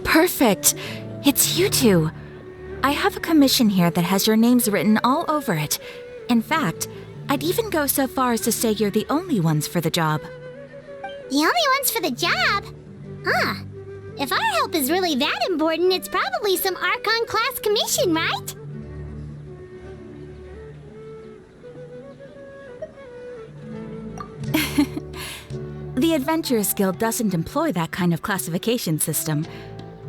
Perfect! It's you two! I have a commission here that has your names written all over it. In fact, I'd even go so far as to say you're the only ones for the job. The only ones for the job? Huh. If our help is really that important, it's probably some Archon class commission, right? The Adventurers Guild doesn't employ that kind of classification system.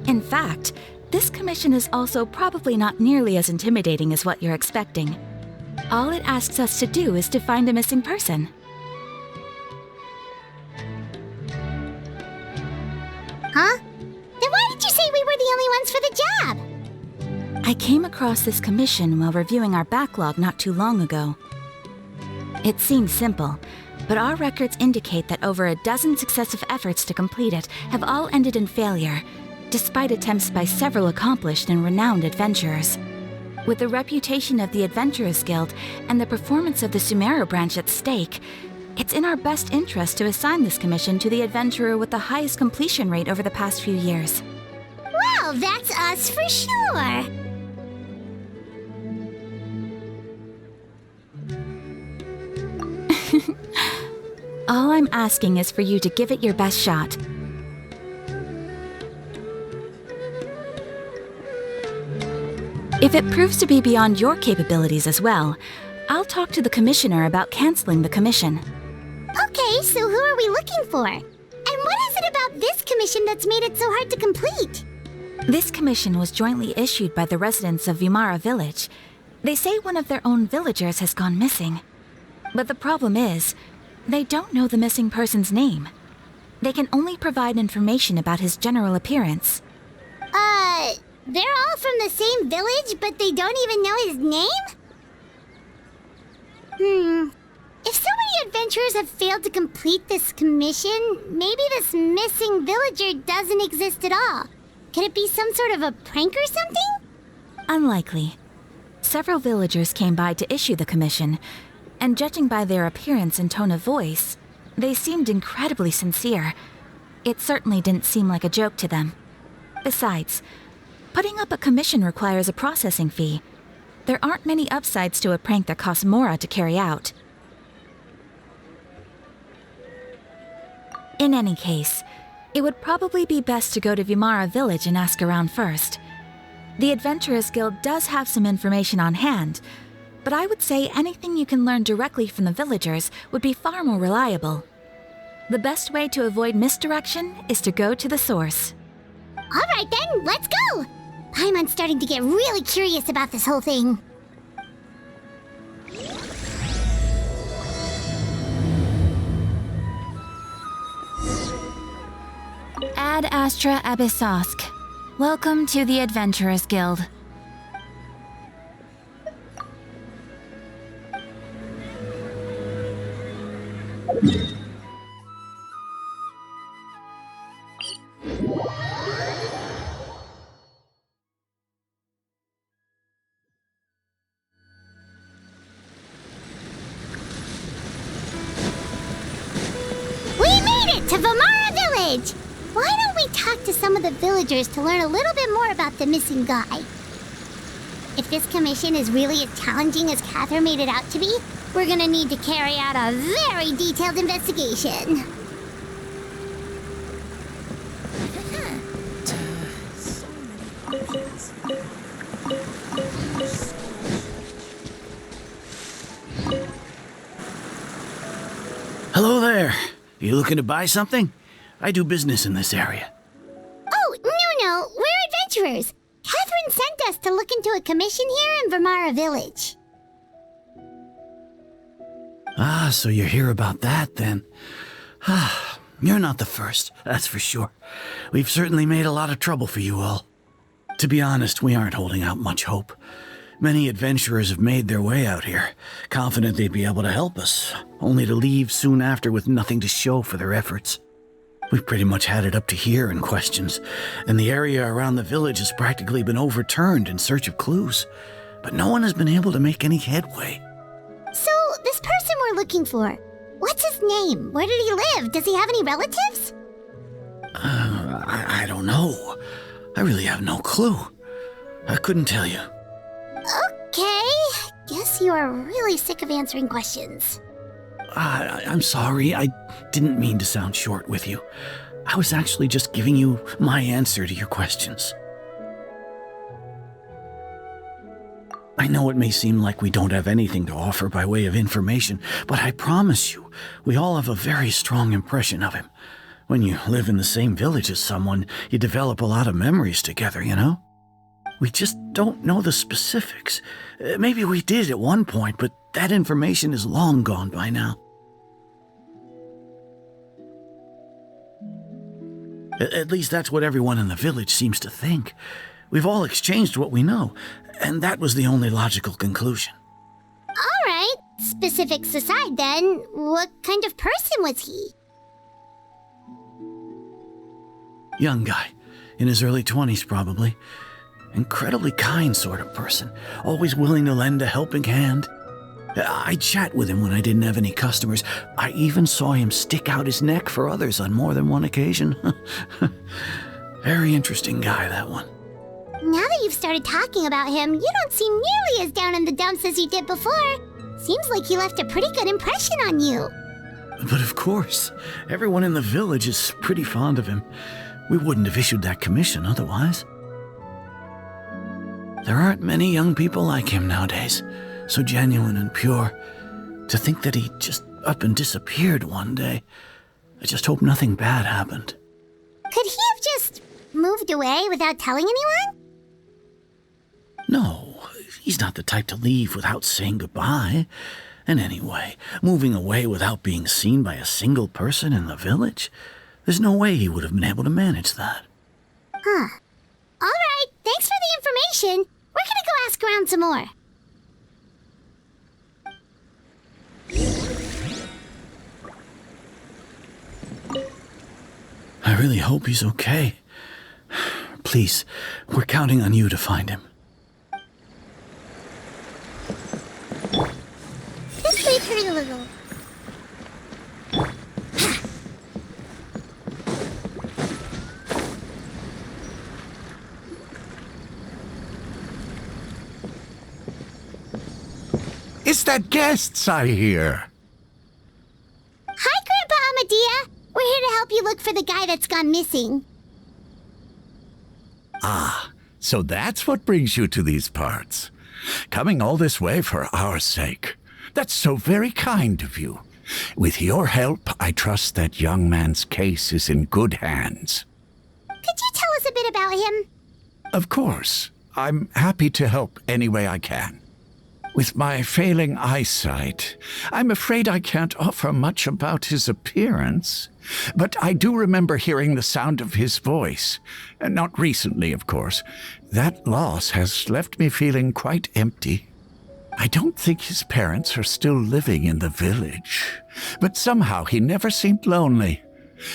In fact, this commission is also probably not nearly as intimidating as what you're expecting. All it asks us to do is to find a missing person. Huh? Then why did you say we were the only ones for the job? I came across this commission while reviewing our backlog not too long ago. It seems simple, but our records indicate that over a dozen successive efforts to complete it have all ended in failure, despite attempts by several accomplished and renowned adventurers. With the reputation of the Adventurers Guild and the performance of the Sumeru branch at stake, it's in our best interest to assign this commission to the adventurer with the highest completion rate over the past few years. Well, that's us for sure! All I'm asking is for you to give it your best shot. If it proves to be beyond your capabilities as well, I'll talk to the commissioner about canceling the commission. Okay, so who are we looking for? And what is it about this commission that's made it so hard to complete? This commission was jointly issued by the residents of Vimara Village. They say one of their own villagers has gone missing. But the problem is, they don't know the missing person's name. They can only provide information about his general appearance. They're all from the same village, but they don't even know his name? If so many adventurers have failed to complete this commission, maybe this missing villager doesn't exist at all. Could it be some sort of a prank or something? Unlikely. Several villagers came by to issue the commission, and judging by their appearance and tone of voice, they seemed incredibly sincere. It certainly didn't seem like a joke to them. Besides, putting up a commission requires a processing fee. There aren't many upsides to a prank that costs Mora to carry out. In any case, it would probably be best to go to Vimara Village and ask around first. The Adventurers Guild does have some information on hand, but I would say anything you can learn directly from the villagers would be far more reliable. The best way to avoid misdirection is to go to the source. Alright then, let's go! Paimon's starting to get really curious about this whole thing. Ad Astra Abyssosk. Welcome to the Adventurers Guild. To Vimara Village! Why don't we talk to some of the villagers to learn a little bit more about the missing guy? If this commission is really as challenging as Cather made it out to be, we're gonna need to carry out a very detailed investigation. Hello there. You looking to buy something? I do business in this area. Oh, no, we're adventurers. Catherine sent us to look into a commission here in Vermara Village. Ah, so you hear about that then. Ah, you're not the first, that's for sure. We've certainly made a lot of trouble for you all. To be honest, we aren't holding out much hope. Many adventurers have made their way out here, confident they'd be able to help us, only to leave soon after with nothing to show for their efforts. We've pretty much had it up to here in questions, and the area around the village has practically been overturned in search of clues, but no one has been able to make any headway. So, this person we're looking for, what's his name? Where did he live? Does he have any relatives? I don't know. I really have no clue. I couldn't tell you. Okay, guess you are really sick of answering questions. I'm sorry, I didn't mean to sound short with you. I was actually just giving you my answer to your questions. I know it may seem like we don't have anything to offer by way of information, but I promise you, we all have a very strong impression of him. When you live in the same village as someone, you develop a lot of memories together, you know? We just don't know the specifics. Maybe we did at one point, but that information is long gone by now. At least that's what everyone in the village seems to think. We've all exchanged what we know, and that was the only logical conclusion. All right, specifics aside then, what kind of person was he? Young guy, in his early 20s probably. Incredibly kind sort of person, always willing to lend a helping hand. I'd chat with him when I didn't have any customers. I even saw him stick out his neck for others on more than one occasion. Very interesting guy, that one. Now that you've started talking about him, you don't seem nearly as down in the dumps as you did before. Seems like he left a pretty good impression on you. But of course, everyone in the village is pretty fond of him. We wouldn't have issued that commission otherwise. There aren't many young people like him nowadays, so genuine and pure. To think that he just up and disappeared one day. I just hope nothing bad happened. Could he have just moved away without telling anyone? No, he's not the type to leave without saying goodbye. And anyway, moving away without being seen by a single person in the village? There's no way he would have been able to manage that. Huh. All right, thanks for the information. We're gonna go ask around some more. I really hope he's okay. Please, we're counting on you to find him. This way, pretty little. It's that guests I hear. Hi, Grandpa Amadea. We're here to help you look for the guy that's gone missing. Ah, so that's what brings you to these parts. Coming all this way for our sake. That's so very kind of you. With your help, I trust that young man's case is in good hands. Could you tell us a bit about him? Of course. I'm happy to help any way I can. With my failing eyesight, I'm afraid I can't offer much about his appearance. But I do remember hearing the sound of his voice. Not recently, of course. That loss has left me feeling quite empty. I don't think his parents are still living in the village. But somehow he never seemed lonely.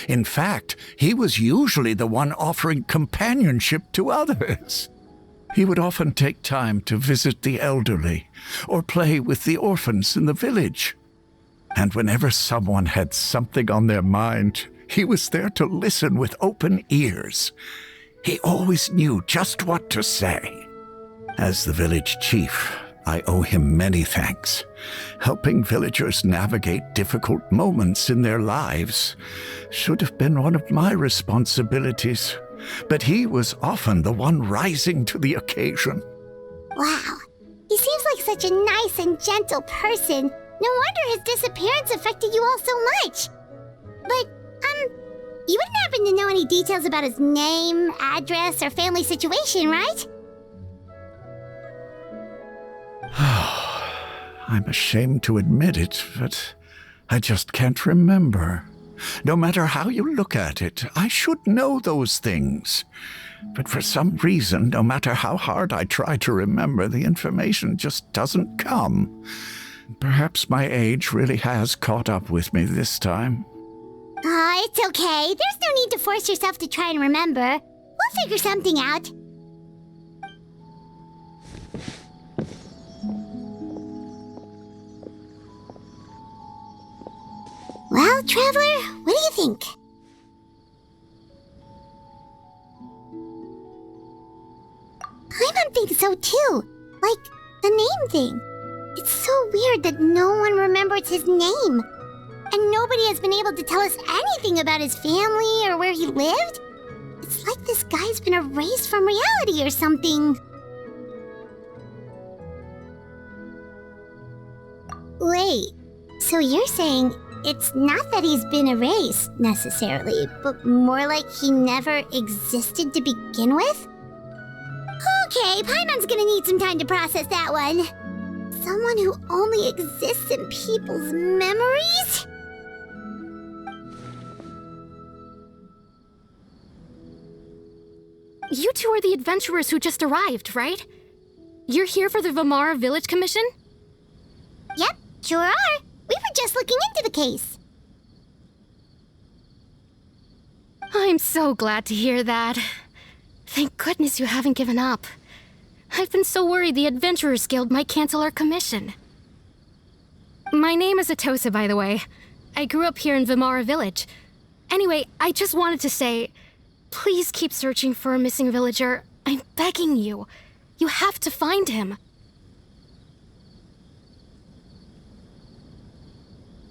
In fact, he was usually the one offering companionship to others. He would often take time to visit the elderly or play with the orphans in the village. And whenever someone had something on their mind, he was there to listen with open ears. He always knew just what to say. As the village chief, I owe him many thanks. Helping villagers navigate difficult moments in their lives should have been one of my responsibilities. But he was often the one rising to the occasion. Wow. He seems like such a nice and gentle person. No wonder his disappearance affected you all so much. But, You wouldn't happen to know any details about his name, address, or family situation, right? I'm ashamed to admit it, but I just can't remember. No matter how you look at it, I should know those things. But for some reason, no matter how hard I try to remember, the information just doesn't come. Perhaps my age really has caught up with me this time. It's okay. There's no need to force yourself to try and remember. We'll figure something out. Well, Traveler, what do you think? Paimon thinks so too. Like, the name thing. It's so weird that no one remembers his name. And nobody has been able to tell us anything about his family or where he lived. It's like this guy's been erased from reality or something. Wait, so you're saying it's not that he's been erased, necessarily, but more like he never existed to begin with? Okay, Paimon's gonna need some time to process that one. Someone who only exists in people's memories? You two are the adventurers who just arrived, right? You're here for the Vamara Village Commission? Yep, sure are. We were just looking into the case. I'm so glad to hear that. Thank goodness you haven't given up. I've been so worried the Adventurers Guild might cancel our commission. My name is Atosa, by the way. I grew up here in Vamara Village. Anyway, I just wanted to say, please keep searching for a missing villager. I'm begging you. You have to find him.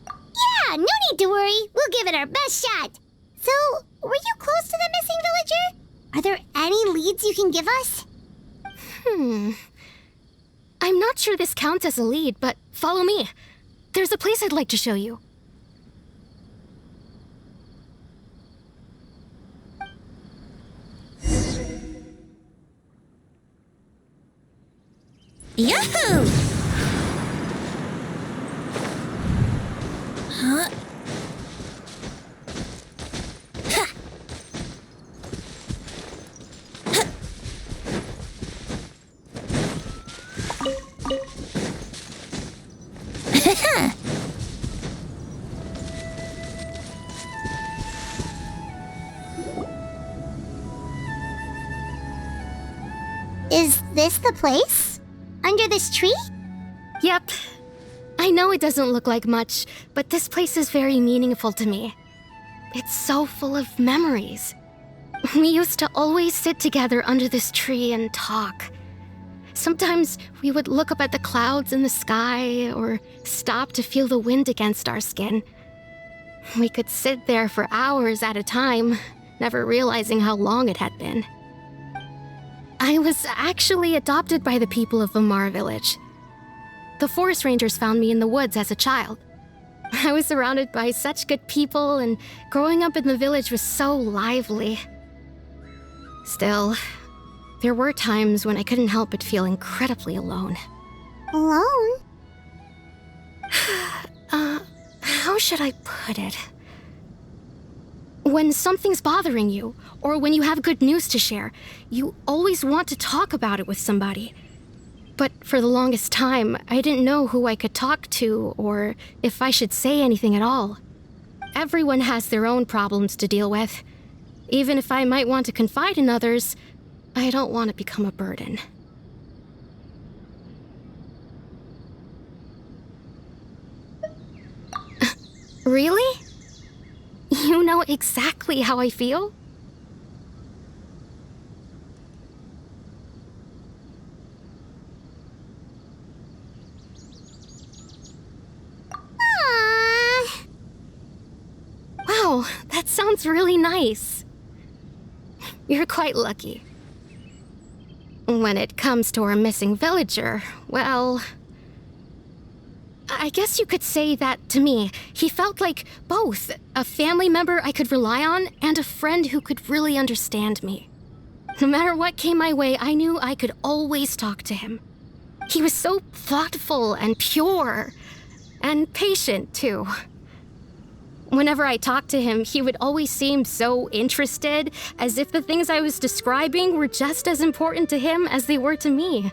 Yeah, no need to worry. We'll give it our best shot. So, were you close to the missing villager? Are there any leads you can give us? I'm not sure this counts as a lead, but follow me. There's a place I'd like to show you. Yahoo! Huh? Is this the place? Under this tree? Yep. I know it doesn't look like much, but this place is very meaningful to me. It's so full of memories. We used to always sit together under this tree and talk. Sometimes we would look up at the clouds in the sky or stop to feel the wind against our skin. We could sit there for hours at a time, never realizing how long it had been. I was actually adopted by the people of Vamara Village. The forest rangers found me in the woods as a child. I was surrounded by such good people, and growing up in the village was so lively. Still, there were times when I couldn't help but feel incredibly alone. Alone? How should I put it? When something's bothering you, or when you have good news to share, you always want to talk about it with somebody. But for the longest time, I didn't know who I could talk to, or if I should say anything at all. Everyone has their own problems to deal with. Even if I might want to confide in others, I don't want to become a burden. Really? You know exactly how I feel? Aww. Wow, that sounds really nice. You're quite lucky. When it comes to our missing villager, well, I guess you could say that to me. He felt like both a family member I could rely on and a friend who could really understand me. No matter what came my way, I knew I could always talk to him. He was so thoughtful and pure, and patient, too. Whenever I talked to him, he would always seem so interested, as if the things I was describing were just as important to him as they were to me.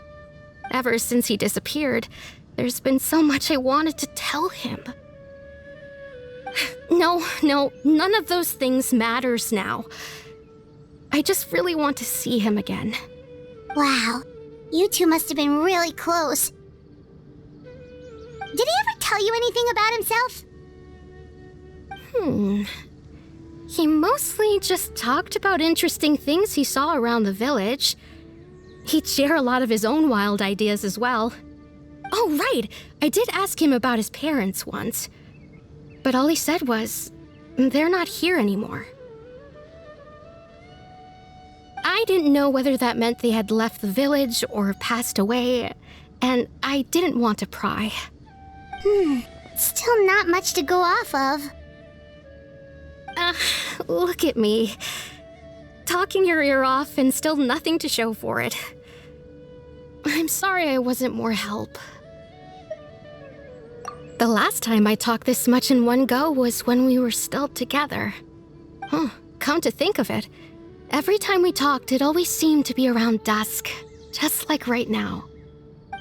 Ever since he disappeared, there's been so much I wanted to tell him. No, none of those things matters now. I just really want to see him again. Wow, you two must have been really close. Did he ever tell you anything about himself? He mostly just talked about interesting things he saw around the village. He'd share a lot of his own wild ideas as well. Oh, right! I did ask him about his parents once. But all he said was, they're not here anymore. I didn't know whether that meant they had left the village or passed away, and I didn't want to pry. Still not much to go off of. Look at me. Talking your ear off and still nothing to show for it. I'm sorry I wasn't more help. The last time I talked this much in one go was when we were still together. Come to think of it, every time we talked, it always seemed to be around dusk, just like right now.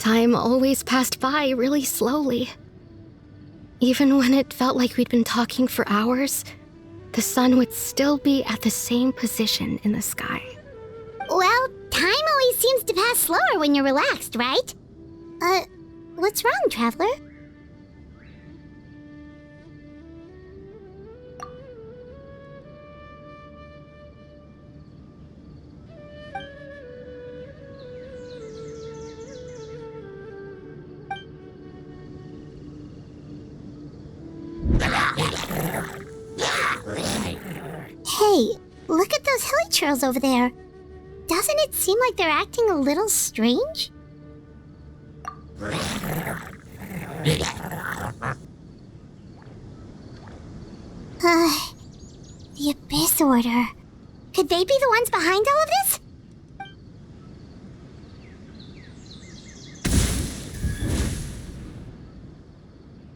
Time always passed by really slowly. Even when it felt like we'd been talking for hours, the sun would still be at the same position in the sky. Well, time always seems to pass slower when you're relaxed, right? What's wrong, Traveler? Hey, look at those hilly trails over there. Doesn't it seem like they're acting a little strange? The Abyss Order. Could they be the ones behind all of this?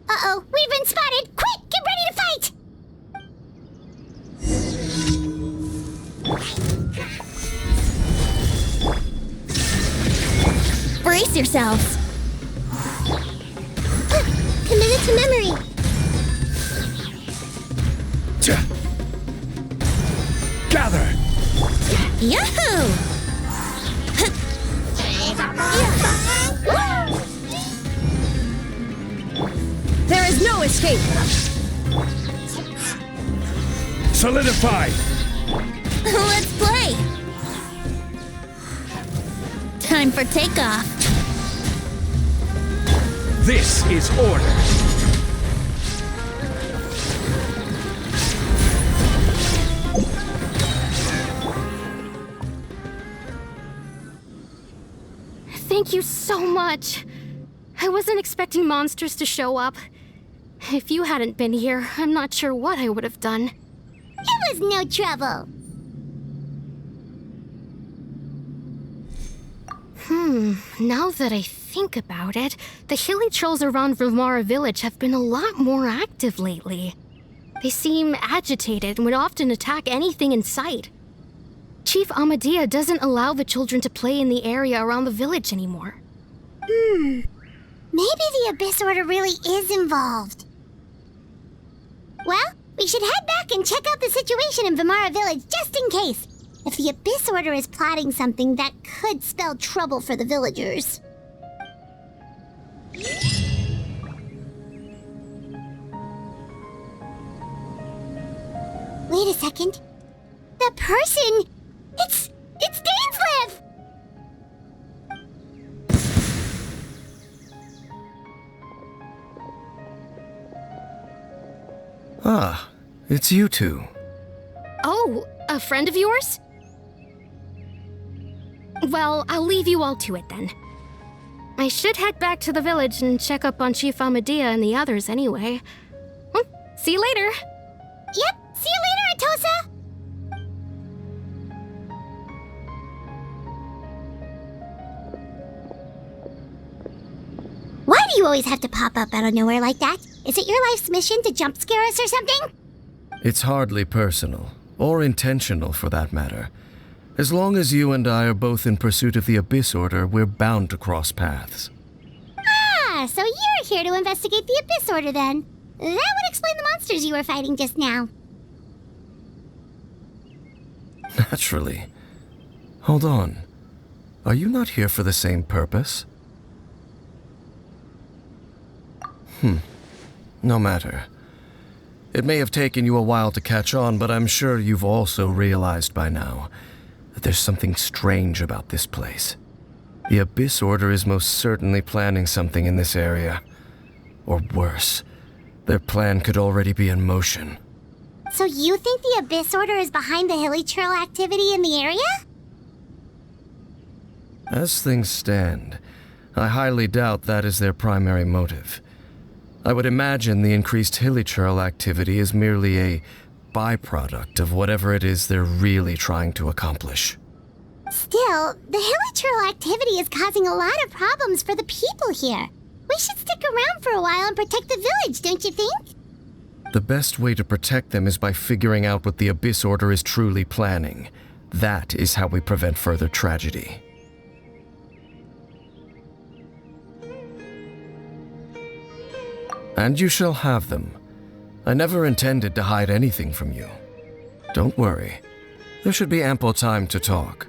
Uh-oh, we've been spotted! Quick, get ready to fight! Brace yourselves! Committed to memory! Gather! Yahoo! There is no escape! Solidify! Let's play! Time for takeoff. This is order! Thank you so much. I wasn't expecting monsters to show up. If you hadn't been here, I'm not sure what I would have done. It was no trouble. Now that I think about it, the hilly trolls around Vimara village have been a lot more active lately. They seem agitated and would often attack anything in sight. Chief Amadea doesn't allow the children to play in the area around the village anymore. Maybe the Abyss Order really is involved. Well, we should head back and check out the situation in Vimara village just in case. If the Abyss Order is plotting something that could spell trouble for the villagers. Wait a second. That person! It's Dainslev! Ah, it's you two. Oh, a friend of yours? Well, I'll leave you all to it then. I should head back to the village and check up on Chief Amadea and the others anyway. See you later. Yep, see you later, Atosa! Why do you always have to pop up out of nowhere like that? Is it your life's mission to jump scare us or something? It's hardly personal, or intentional for that matter. As long as you and I are both in pursuit of the Abyss Order, we're bound to cross paths. Ah, so you're here to investigate the Abyss Order then. That would explain the monsters you were fighting just now. Naturally. Hold on. Are you not here for the same purpose? No matter. It may have taken you a while to catch on, but I'm sure you've also realized by now that there's something strange about this place. The Abyss Order is most certainly planning something in this area. Or worse, their plan could already be in motion. So you think the Abyss Order is behind the hilly churl activity in the area? As things stand, I highly doubt that is their primary motive. I would imagine the increased hilly churl activity is merely a byproduct of whatever it is they're really trying to accomplish. Still, the hilly churl activity is causing a lot of problems for the people here. We should stick around for a while and protect the village, don't you think? The best way to protect them is by figuring out what the Abyss Order is truly planning. That is how we prevent further tragedy. And you shall have them. I never intended to hide anything from you. Don't worry. There should be ample time to talk.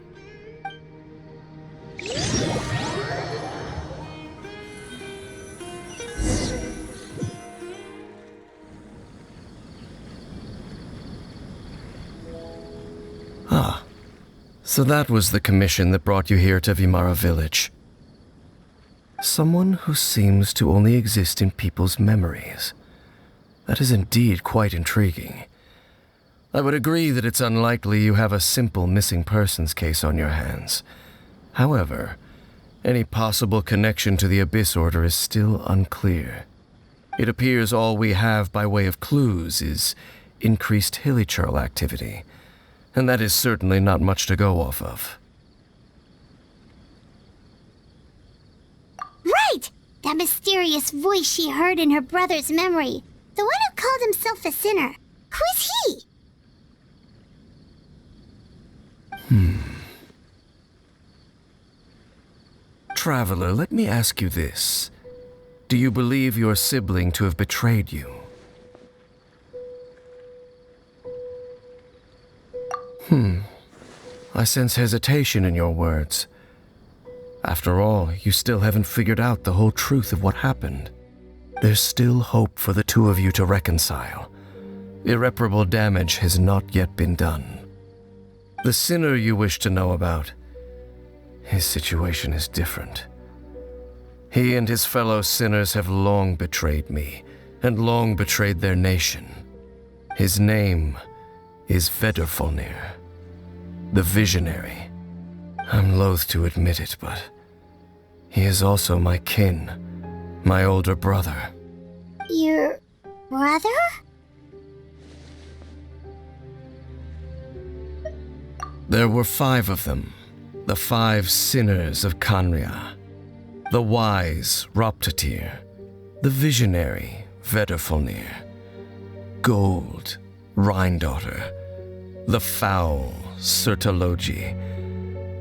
Ah, so that was the commission that brought you here to Vimara Village. Someone who seems to only exist in people's memories. That is indeed quite intriguing. I would agree that it's unlikely you have a simple missing persons case on your hands. However, any possible connection to the Abyss Order is still unclear. It appears all we have by way of clues is increased hilly churl activity, and that is certainly not much to go off of. Right! That mysterious voice she heard in her brother's memory. The one who called himself a sinner. Who is he? Traveler, let me ask you this. Do you believe your sibling to have betrayed you? I sense hesitation in your words. After all, you still haven't figured out the whole truth of what happened. There's still hope for the two of you to reconcile. Irreparable damage has not yet been done. The sinner you wish to know about, his situation is different. He and his fellow sinners have long betrayed me, and long betrayed their nation. His name is Vedderfolnir, the Visionary. I'm loath to admit it, but he is also my kin, my older brother. Your brother? There were 5 of them, the 5 sinners of Kanria. The wise Roptatir, the visionary Vedderfolnir, Gold Rhindaughter, the foul Sertologi,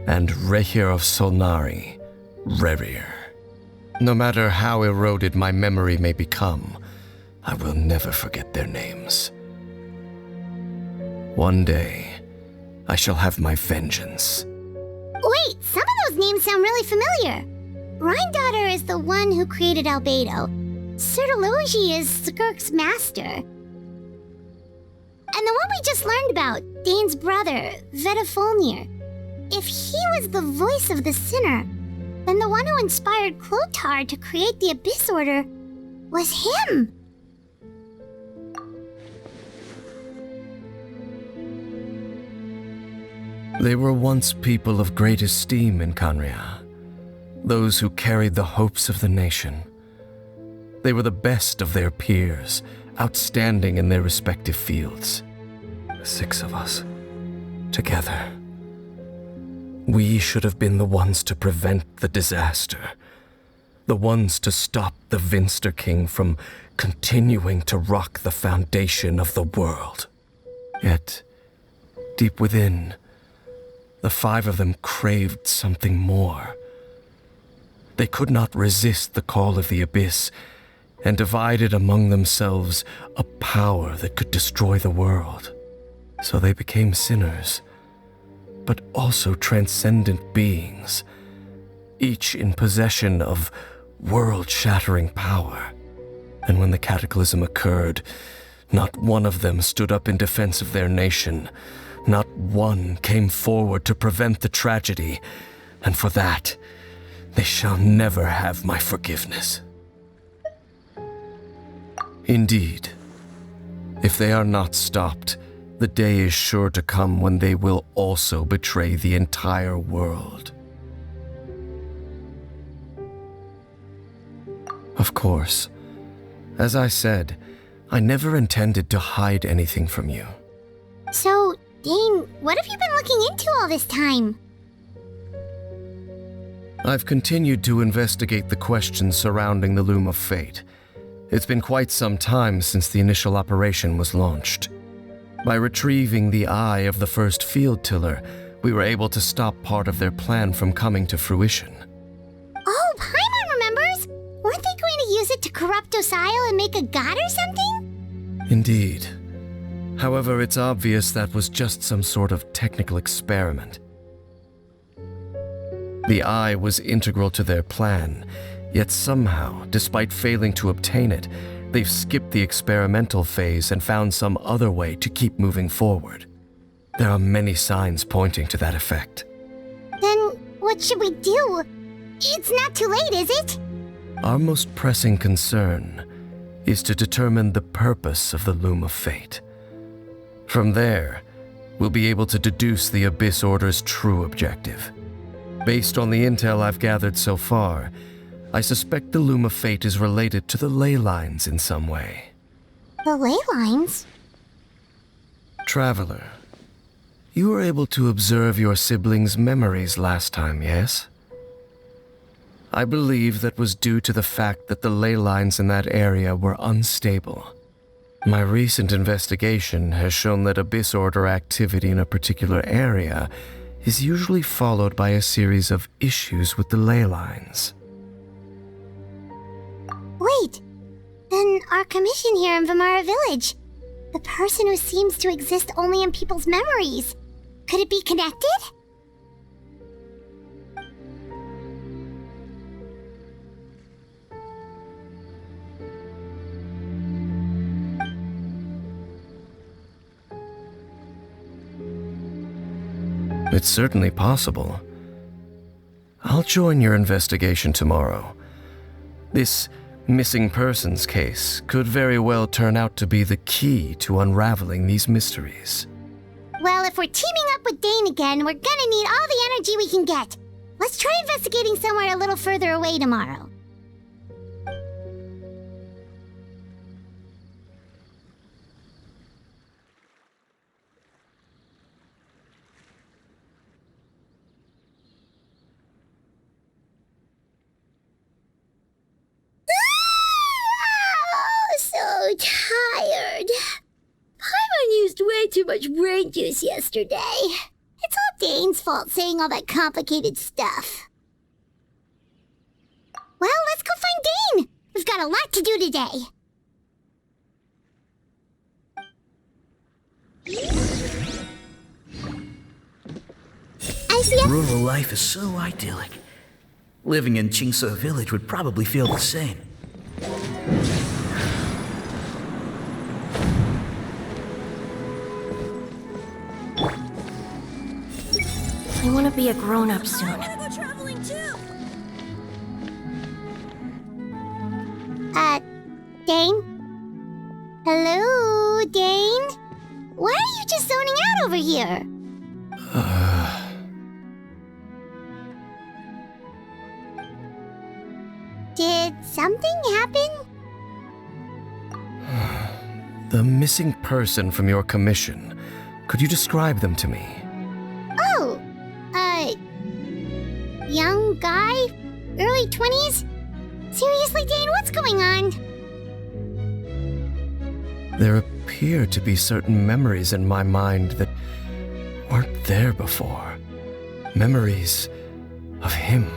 and Rehir of Solnari, Rerir. No matter how eroded my memory may become, I will never forget their names. One day, I shall have my vengeance. Wait, some of those names sound really familiar. Rhindaughter is the one who created Albedo. Sertologi is Skirk's master. And the one we just learned about, Dane's brother, Vedderfolnir. If he was the voice of the sinner, then the one who inspired Clotar to create the Abyss Order was him. They were once people of great esteem in Kanria. those who carried the hopes of the nation. They were the best of their peers, outstanding in their respective fields. 6 of us, together. We should have been the ones to prevent the disaster. The ones to stop the Vinster King from continuing to rock the foundation of the world. Yet, deep within, the 5 of them craved something more. They could not resist the call of the Abyss, and divided among themselves a power that could destroy the world. So they became sinners, but also transcendent beings, each in possession of world-shattering power. And when the cataclysm occurred, not one of them stood up in defense of their nation. Not one came forward to prevent the tragedy, and for that, they shall never have my forgiveness. Indeed, if they are not stopped, the day is sure to come when they will also betray the entire world. Of course, as I said, I never intended to hide anything from you. So, Dane, what have you been looking into all this time? I've continued to investigate the questions surrounding the Loom of Fate. It's been quite some time since the initial operation was launched. By retrieving the eye of the first field tiller, we were able to stop part of their plan from coming to fruition. Oh, Paimon remembers! Weren't they going to use it to corrupt Osile and make a god or something? Indeed. However, it's obvious that was just some sort of technical experiment. The eye was integral to their plan, yet somehow, despite failing to obtain it, they've skipped the experimental phase and found some other way to keep moving forward. There are many signs pointing to that effect. Then, what should we do? It's not too late, is it? Our most pressing concern is to determine the purpose of the Loom of Fate. From there, we'll be able to deduce the Abyss Order's true objective. Based on the intel I've gathered so far, I suspect the Loom of Fate is related to the ley lines in some way. The ley lines? Traveler, you were able to observe your siblings' memories last time, yes? I believe that was due to the fact that the ley lines in that area were unstable. My recent investigation has shown that Abyss Order activity in a particular area is usually followed by a series of issues with the ley lines. Wait, then our commission here in Vimara Village, the person who seems to exist only in people's memories, could it be connected? It's certainly possible. I'll join your investigation tomorrow. This missing persons case could very well turn out to be the key to unraveling these mysteries. Well, if we're teaming up with Dane again, we're gonna need all the energy we can get. Let's try investigating somewhere a little further away tomorrow. So tired. Paimon used way too much brain juice yesterday. It's all Dane's fault saying all that complicated stuff. Well, let's go find Dane. We've got a lot to do today. Rural life is so idyllic. Living in Qingse village would probably feel the same. I want to be a grown-up soon. I'm gonna go traveling too. Dane? Hello, Dane? Why are you just zoning out over here? Did something happen? The missing person from your commission. Could you describe them to me? Oh, young guy? Early 20s? Seriously, Dane, what's going on? There appear to be certain memories in my mind that weren't there before. Memories of him.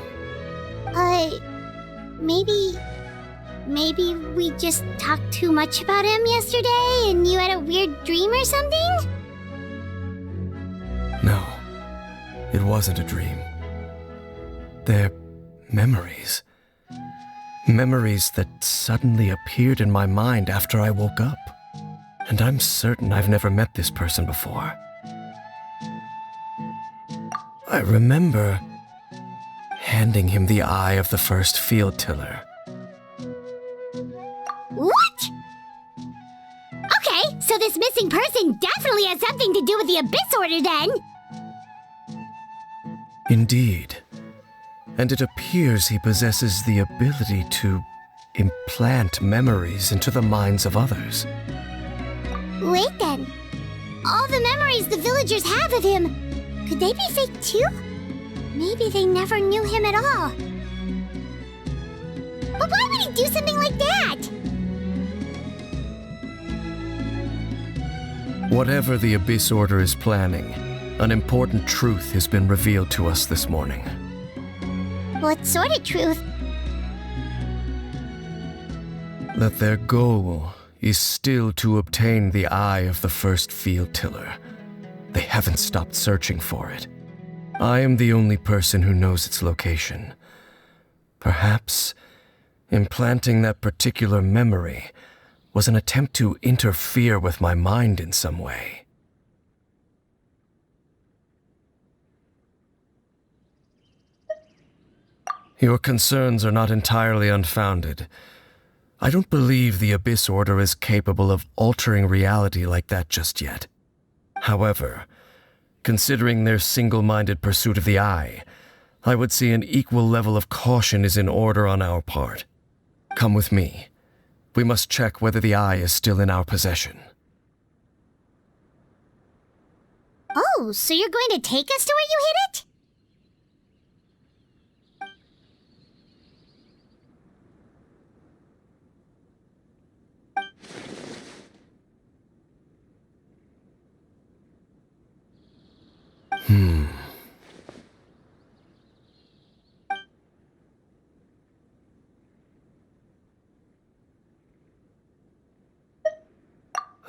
Maybe we just talked too much about him yesterday and you had a weird dream or something? No, it wasn't a dream. They're memories. Memories that suddenly appeared in my mind after I woke up. And I'm certain I've never met this person before. I remember handing him the eye of the first field tiller. What? Okay, so this missing person definitely has something to do with the Abyss Order then. Indeed. And it appears he possesses the ability to implant memories into the minds of others. Wait then. All the memories the villagers have of him, could they be fake too? Maybe they never knew him at all. But why would he do something like that? Whatever the Abyss Order is planning, an important truth has been revealed to us this morning. What sort of truth? That their goal is still to obtain the eye of the first field tiller. They haven't stopped searching for it. I am the only person who knows its location. Perhaps implanting that particular memory was an attempt to interfere with my mind in some way. Your concerns are not entirely unfounded. I don't believe the Abyss Order is capable of altering reality like that just yet. However, considering their single-minded pursuit of the eye, I would say an equal level of caution is in order on our part. Come with me. We must check whether the eye is still in our possession. Oh, so you're going to take us to where you hid it?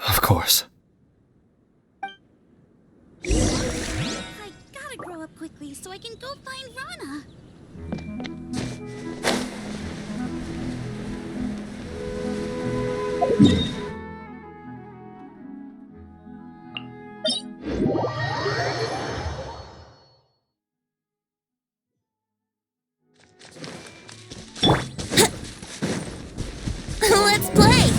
Of course. I gotta grow up quickly so I can go find Rana. Let's play!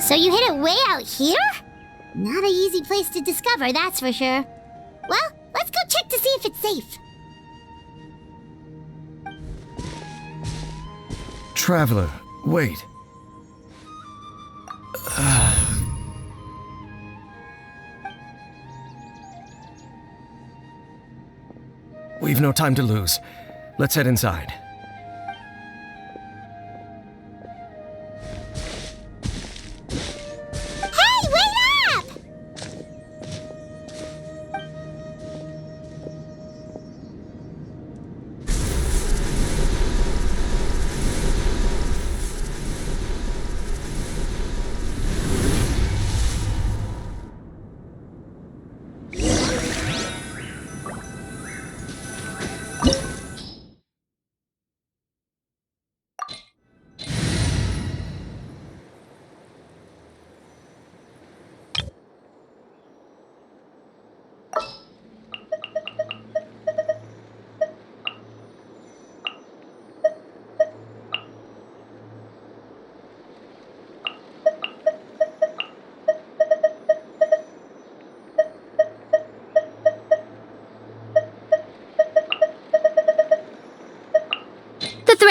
So you hid it way out here? Not an easy place to discover, that's for sure. Well, let's go check to see if it's safe. Traveler, wait. We've no time to lose. Let's head inside. Hey, wait up!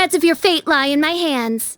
threads of your fate lie in my hands.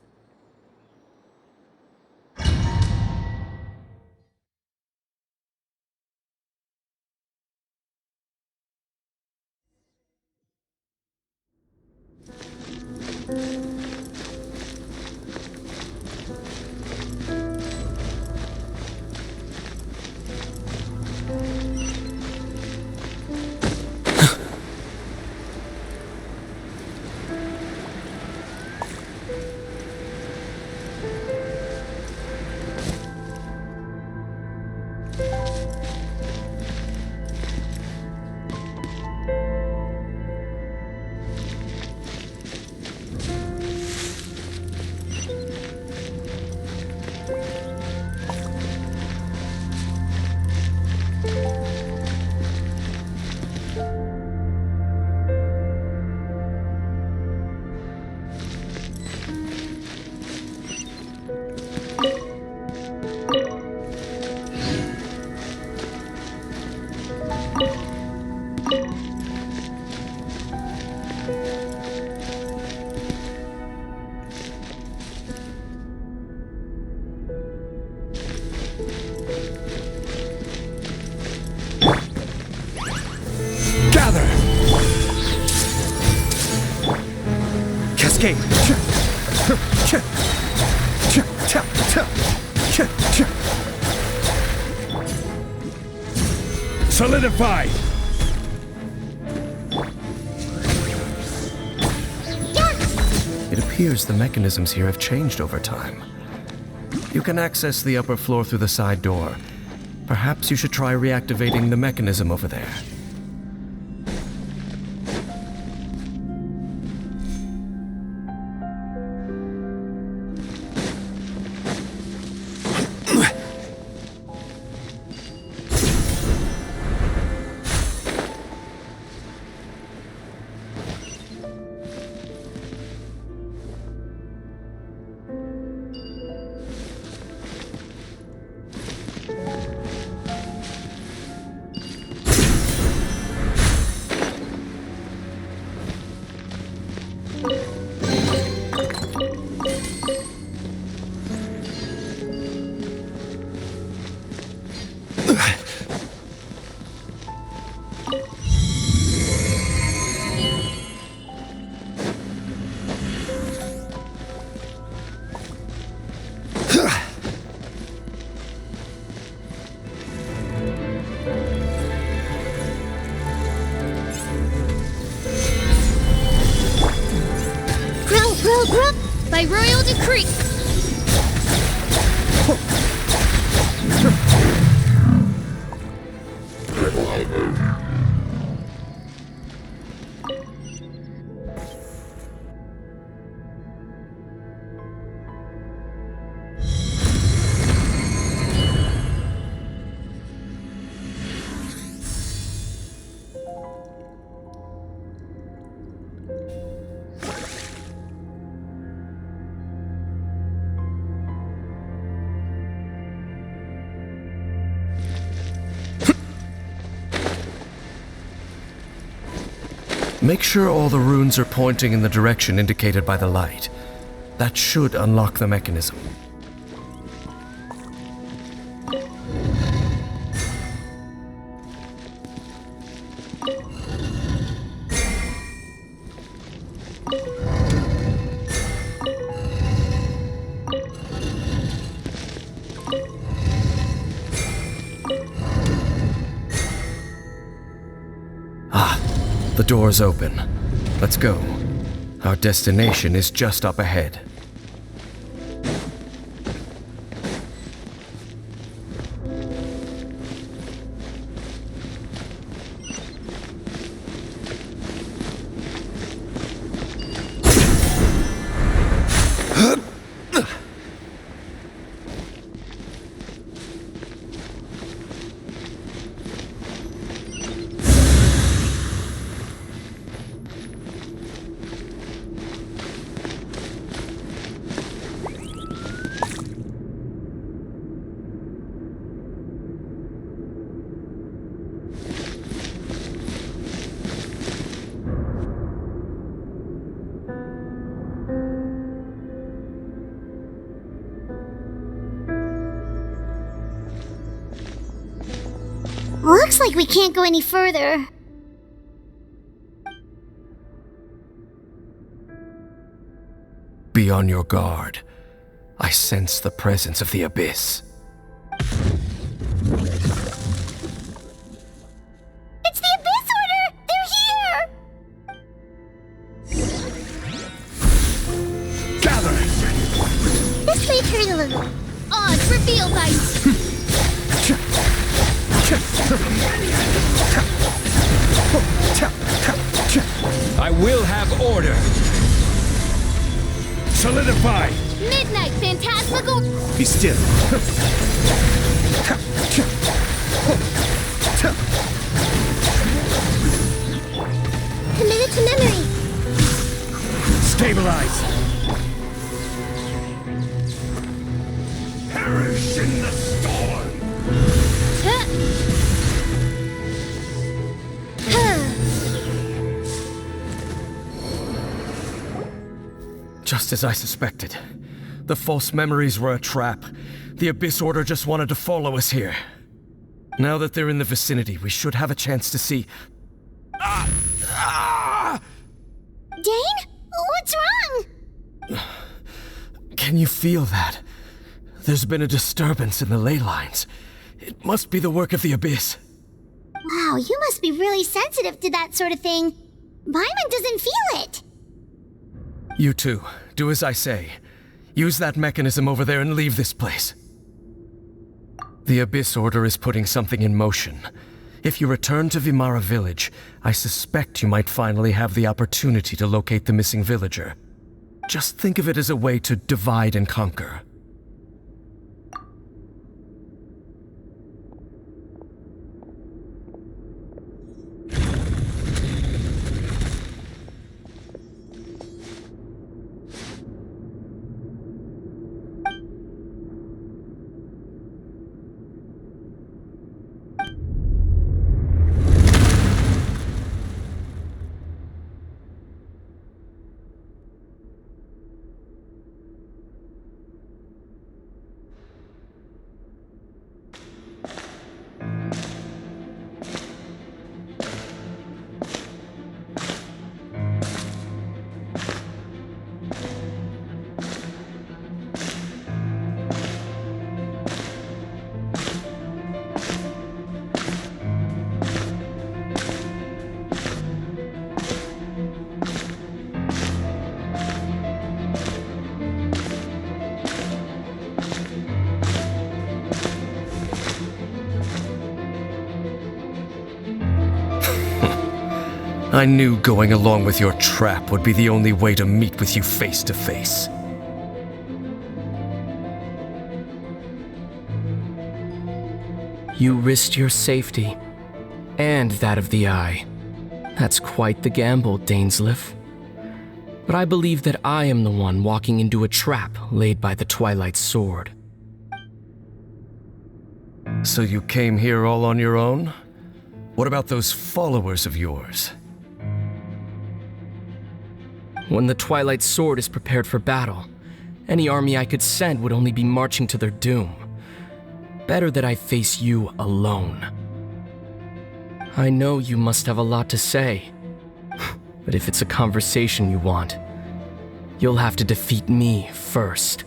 Cascade! Solidify! It appears the mechanisms here have changed over time. You can access the upper floor through the side door. Perhaps you should try reactivating the mechanism over there. By royal decree! Make sure all the runes are pointing in the direction indicated by the light. That should unlock the mechanism. The door's open. Let's go. Our destination is just up ahead. Looks like we can't go any further. Be on your guard. I sense the presence of the Abyss. It's the Abyss Order! They're here! Gather! This may hurt a little. Odds reveal dice! I will have order. Solidify! Midnight Phantasmagoria! Be still. Committed to memory. Stabilize! Perish in the storm! Just as I suspected. The false memories were a trap. The Abyss Order just wanted to follow us here. Now that they're in the vicinity, we should have a chance to see... Dane? What's wrong? Can you feel that? There's been a disturbance in the ley lines. It must be the work of the Abyss. Wow, you must be really sensitive to that sort of thing. Paimon doesn't feel it. You too. Do as I say. Use that mechanism over there and leave this place. The Abyss Order is putting something in motion. If you return to Vimara Village, I suspect you might finally have the opportunity to locate the missing villager. Just think of it as a way to divide and conquer. I knew going along with your trap would be the only way to meet with you face to face. You risked your safety, and that of the Eye. That's quite the gamble, Dainsleif. But I believe that I am the one walking into a trap laid by the Twilight Sword. So you came here all on your own? What about those followers of yours? When the Twilight Sword is prepared for battle, any army I could send would only be marching to their doom. Better that I face you alone. I know you must have a lot to say, but if it's a conversation you want, you'll have to defeat me first.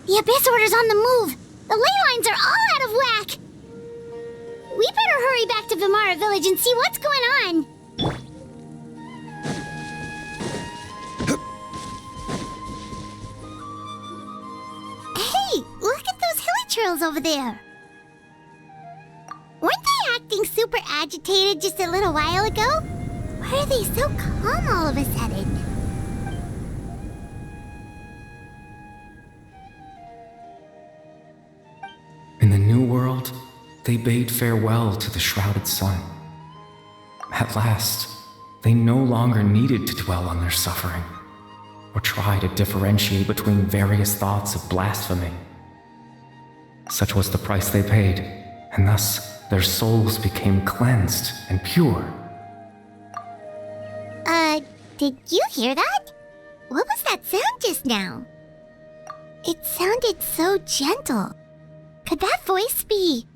The Abyss Order's on the move. The ley lines are all out of whack. We better hurry back to Vimara Village and see what's going on. Hey, look at those hilly trails over there. Weren't they acting super agitated just a little while ago? Why are they so calm all of a sudden? In the New World, they bade farewell to the shrouded sun. At last, They no longer needed to dwell on their suffering, or try to differentiate between various thoughts of blasphemy. Such was the price they paid, and thus their souls became cleansed and pure. Did you hear that? What was that sound just now? It sounded so gentle. Could that voice be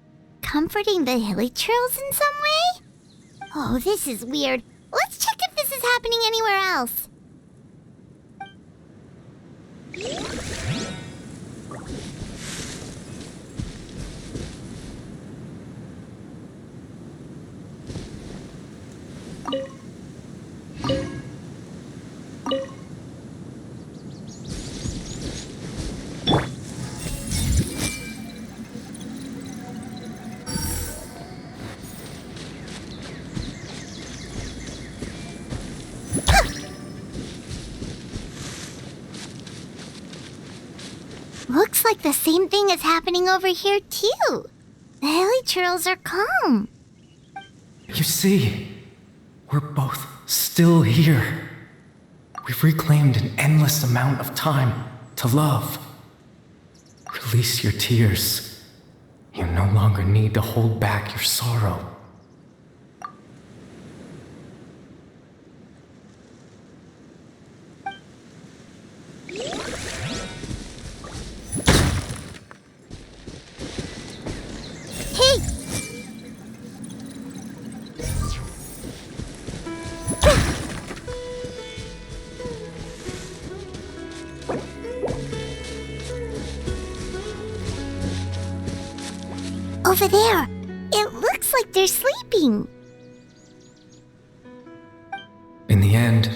comforting the hilly trills in some way? Oh, this is weird. Let's check if this is happening anywhere else. Looks like the same thing is happening over here, too. The hilly trills are calm. You see, we're both still here. We've reclaimed an endless amount of time to love. Release your tears. You no longer need to hold back your sorrow. Over there! It looks like they're sleeping! In the end,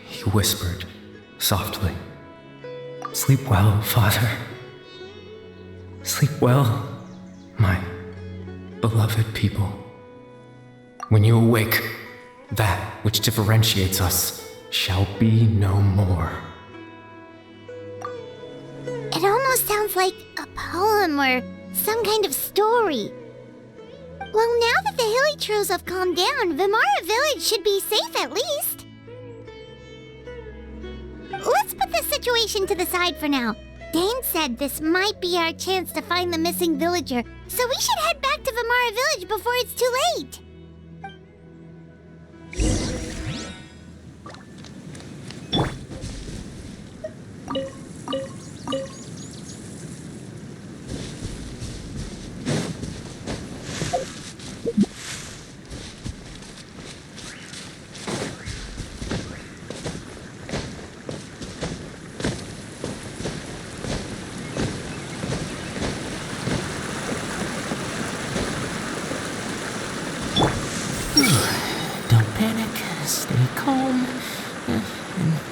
he whispered softly, "Sleep well, Father. Sleep well, my beloved people. When you awake, that which differentiates us shall be no more." It almost sounds like a poem or some kind of story. Well, now that the hilly trills have calmed down, Vimara village should be safe at least. Let's put this situation to the side for now. Dane said this might be our chance to find the missing villager, so we should head back to Vimara village before it's too late. Stay calm and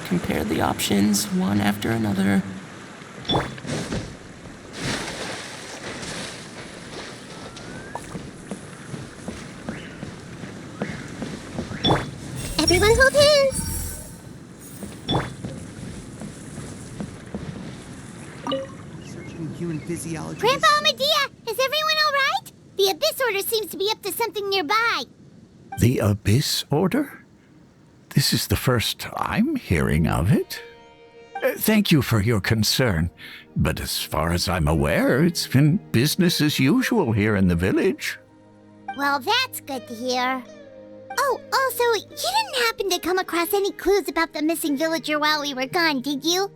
compare the options one after another. Everyone hold hands! Searching human physiology. Grandpa Medea, is everyone alright? The Abyss Order seems to be up to something nearby. The Abyss Order? This is the first I'm hearing of it. Thank you for your concern, but as far as I'm aware, it's been business as usual here in the village. Well, that's good to hear. Oh, also, you didn't happen to come across any clues about the missing villager while we were gone, did you?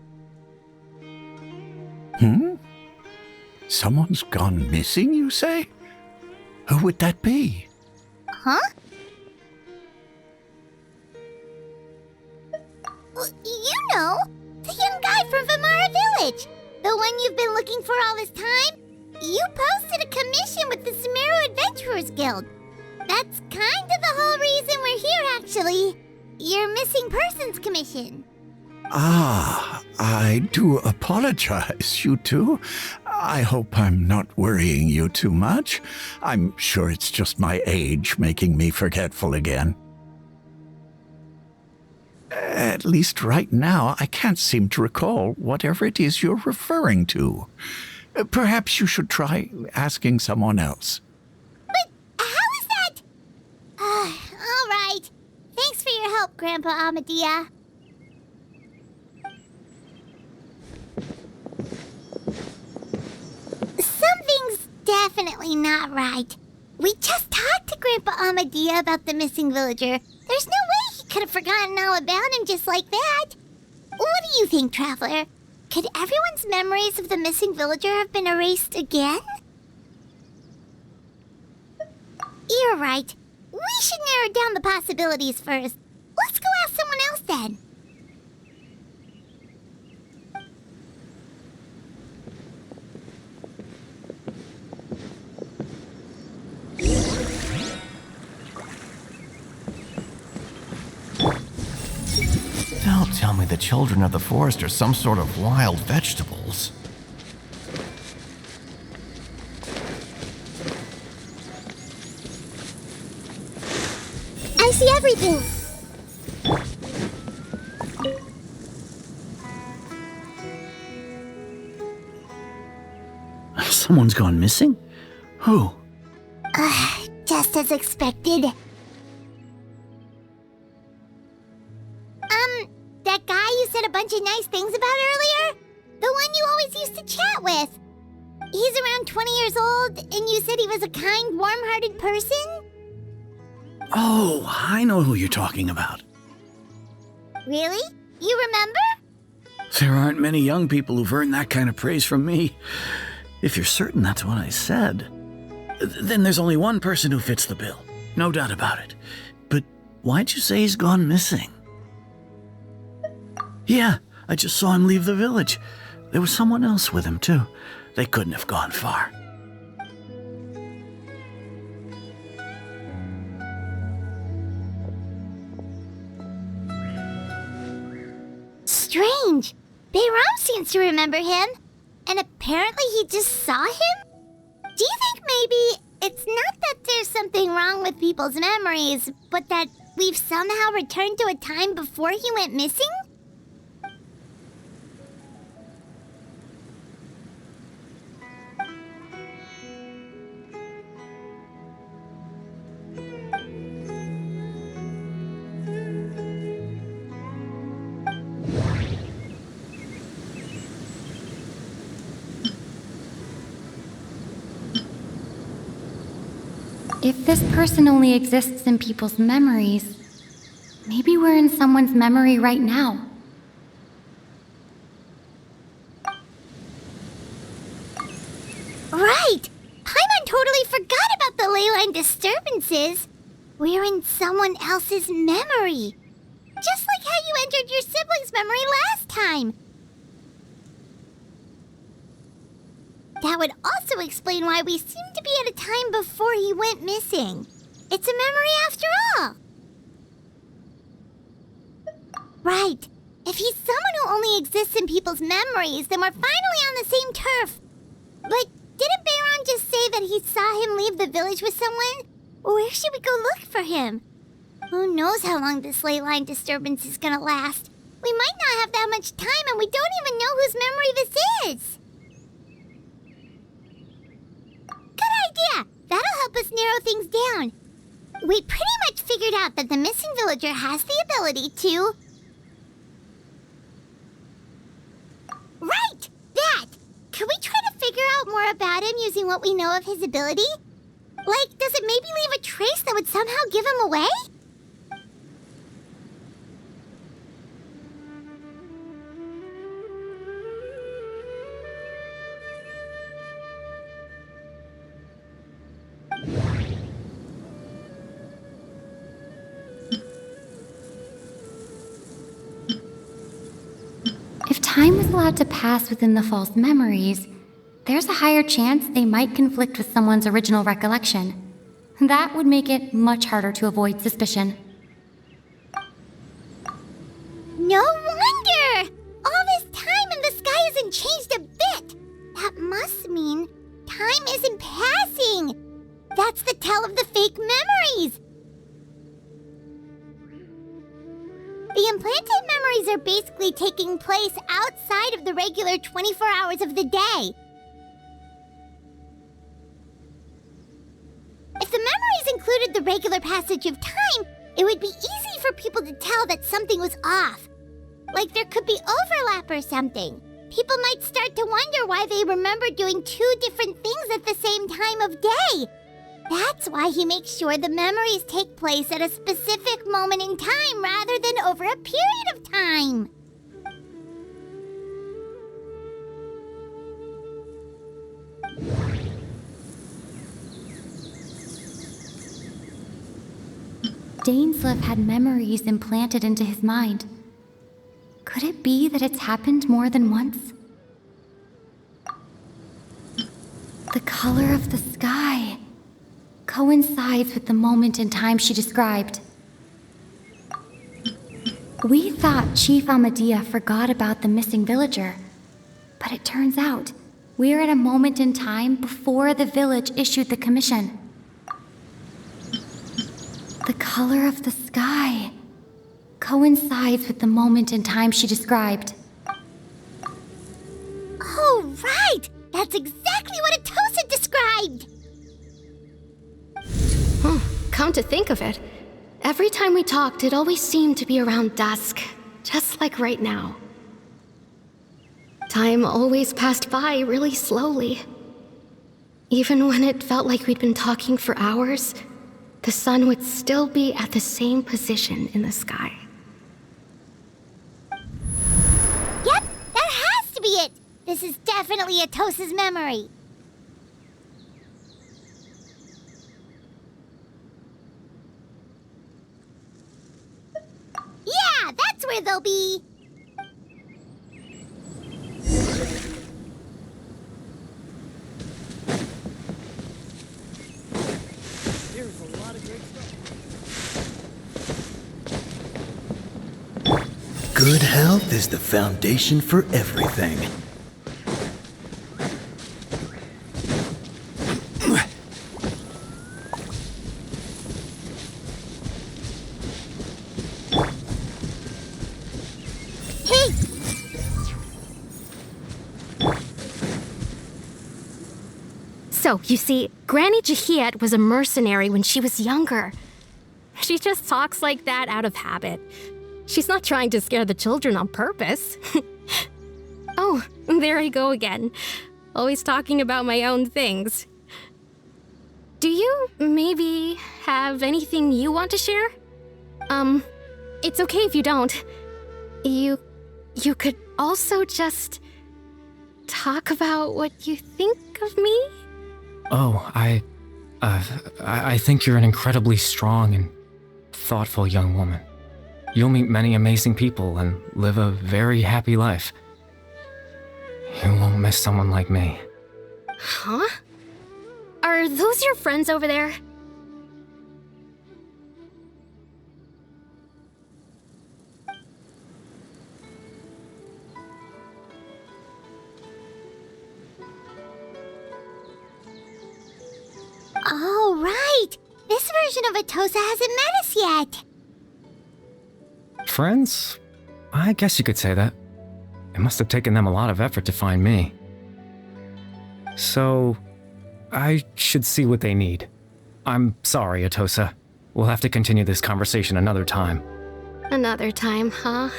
Someone's gone missing, you say? Who would that be? Huh? You know, the young guy from Vimara Village. The one you've been looking for all this time. You posted a commission with the Sumeru Adventurers Guild. That's kind of the whole reason we're here, actually. Your missing persons commission. Ah, I do apologize, you two. I hope I'm not worrying you too much. I'm sure it's just my age making me forgetful again. At least right now, I can't seem to recall whatever it is you're referring to. Perhaps you should try asking someone else. But how is that? All right. Thanks for help, Grandpa Amadea. Something's definitely not right. We just talked to Grandpa Amadea about the missing villager. There's no way he could have forgotten all about him just like that. What do you think, Traveler? Could everyone's memories of the missing villager have been erased again? You're right. We should narrow down the possibilities first. Let's go ask someone else then. Don't tell me the children of the forest are some sort of wild vegetables. I see everything. Someone's gone missing? Who? Just as expected. That guy you said a bunch of nice things about earlier? The one you always used to chat with. He's around 20 years old, and you said he was a kind, warm-hearted person? Oh, I know who you're talking about. Really? You remember? There aren't many young people who've earned that kind of praise from me. If you're certain that's what I said, then there's only one person who fits the bill. No doubt about it. But why'd you say he's gone missing? Yeah, I just saw him leave the village. There was someone else with him, too. They couldn't have gone far. Strange. Bayram seems to remember him. And apparently he just saw him? Do you think maybe it's not that there's something wrong with people's memories, but that we've somehow returned to a time before he went missing? If this person only exists in people's memories, maybe we're in someone's memory right now. Right! Paimon totally forgot about the ley line disturbances. We're in someone else's memory. Just like how you entered your sibling's memory last time. That would also explain why we seem to be at a time before he went missing. It's a memory after all. Right. If he's someone who only exists in people's memories, then we're finally on the same turf. But didn't Bayron just say that he saw him leave the village with someone? Where should we go look for him? Who knows how long this ley line disturbance is gonna last? We might not have that much time, and we don't even know whose memory this is. Good idea! That'll help us narrow things down. We pretty much figured out that the missing villager has the ability to... Right! That! Could we try to figure out more about him using what we know of his ability? Like, does it maybe leave a trace that would somehow give him away? If time is allowed to pass within the false memories, there's a higher chance they might conflict with someone's original recollection. That would make it much harder to avoid suspicion. No wonder! All this time and the sky hasn't changed a bit! That must mean time isn't passing! That's the tell of the fake memories! The implanted memories are basically taking place outside of the regular 24 hours of the day. If the memories included the regular passage of time, it would be easy for people to tell that something was off. Like there could be overlap or something. People might start to wonder why they remember doing two different things at the same time of day. That's why he makes sure the memories take place at a specific moment in time rather than over a period of time. Dainsleif had memories implanted into his mind. Could it be that it's happened more than once? The color of the sky coincides with the moment in time she described. We thought Chief Amadea forgot about the missing villager, but it turns out we're at a moment in time before the village issued the commission. The color of the sky coincides with the moment in time she described. Oh, right! That's exactly what Atosa described! Come to think of it, every time we talked, it always seemed to be around dusk, just like right now. Time always passed by really slowly. Even when it felt like we'd been talking for hours, the sun would still be at the same position in the sky. Yep, that has to be it! This is definitely Atosa's memory. Yeah, that's where they'll be! There's a lot of great stuff. Good health is the foundation for everything. So, you see, Granny Jahiet was a mercenary when she was younger. She just talks like that out of habit. She's not trying to scare the children on purpose. Oh, there I go again. Always talking about my own things. Do you maybe have anything you want to share? It's okay if you don't. You could also just talk about what you think of me? Oh, I think you're an incredibly strong and thoughtful young woman. You'll meet many amazing people and live a very happy life. You won't miss someone like me. Huh? Are those your friends over there? Oh, right! This version of Atosa hasn't met us yet! Friends? I guess you could say that. It must have taken them a lot of effort to find me. So, I should see what they need. I'm sorry, Atosa. We'll have to continue this conversation another time. Another time, huh?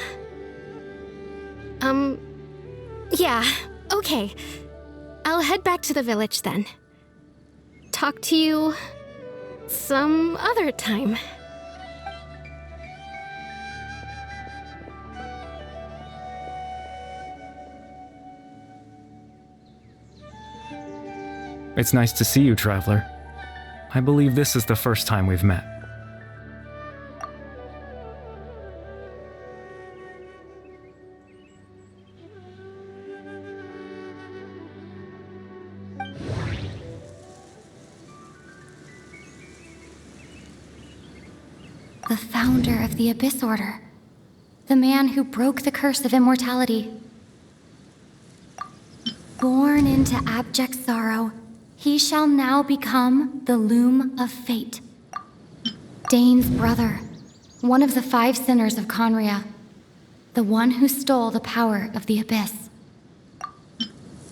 Yeah, okay. I'll head back to the village then. Talk to you some other time. It's nice to see you, Traveler. I believe this is the first time we've met. The founder of the Abyss Order. The man who broke the curse of immortality. Born into abject sorrow, he shall now become the Loom of Fate. Dane's brother, one of the 5 sinners of Conria. The one who stole the power of the Abyss.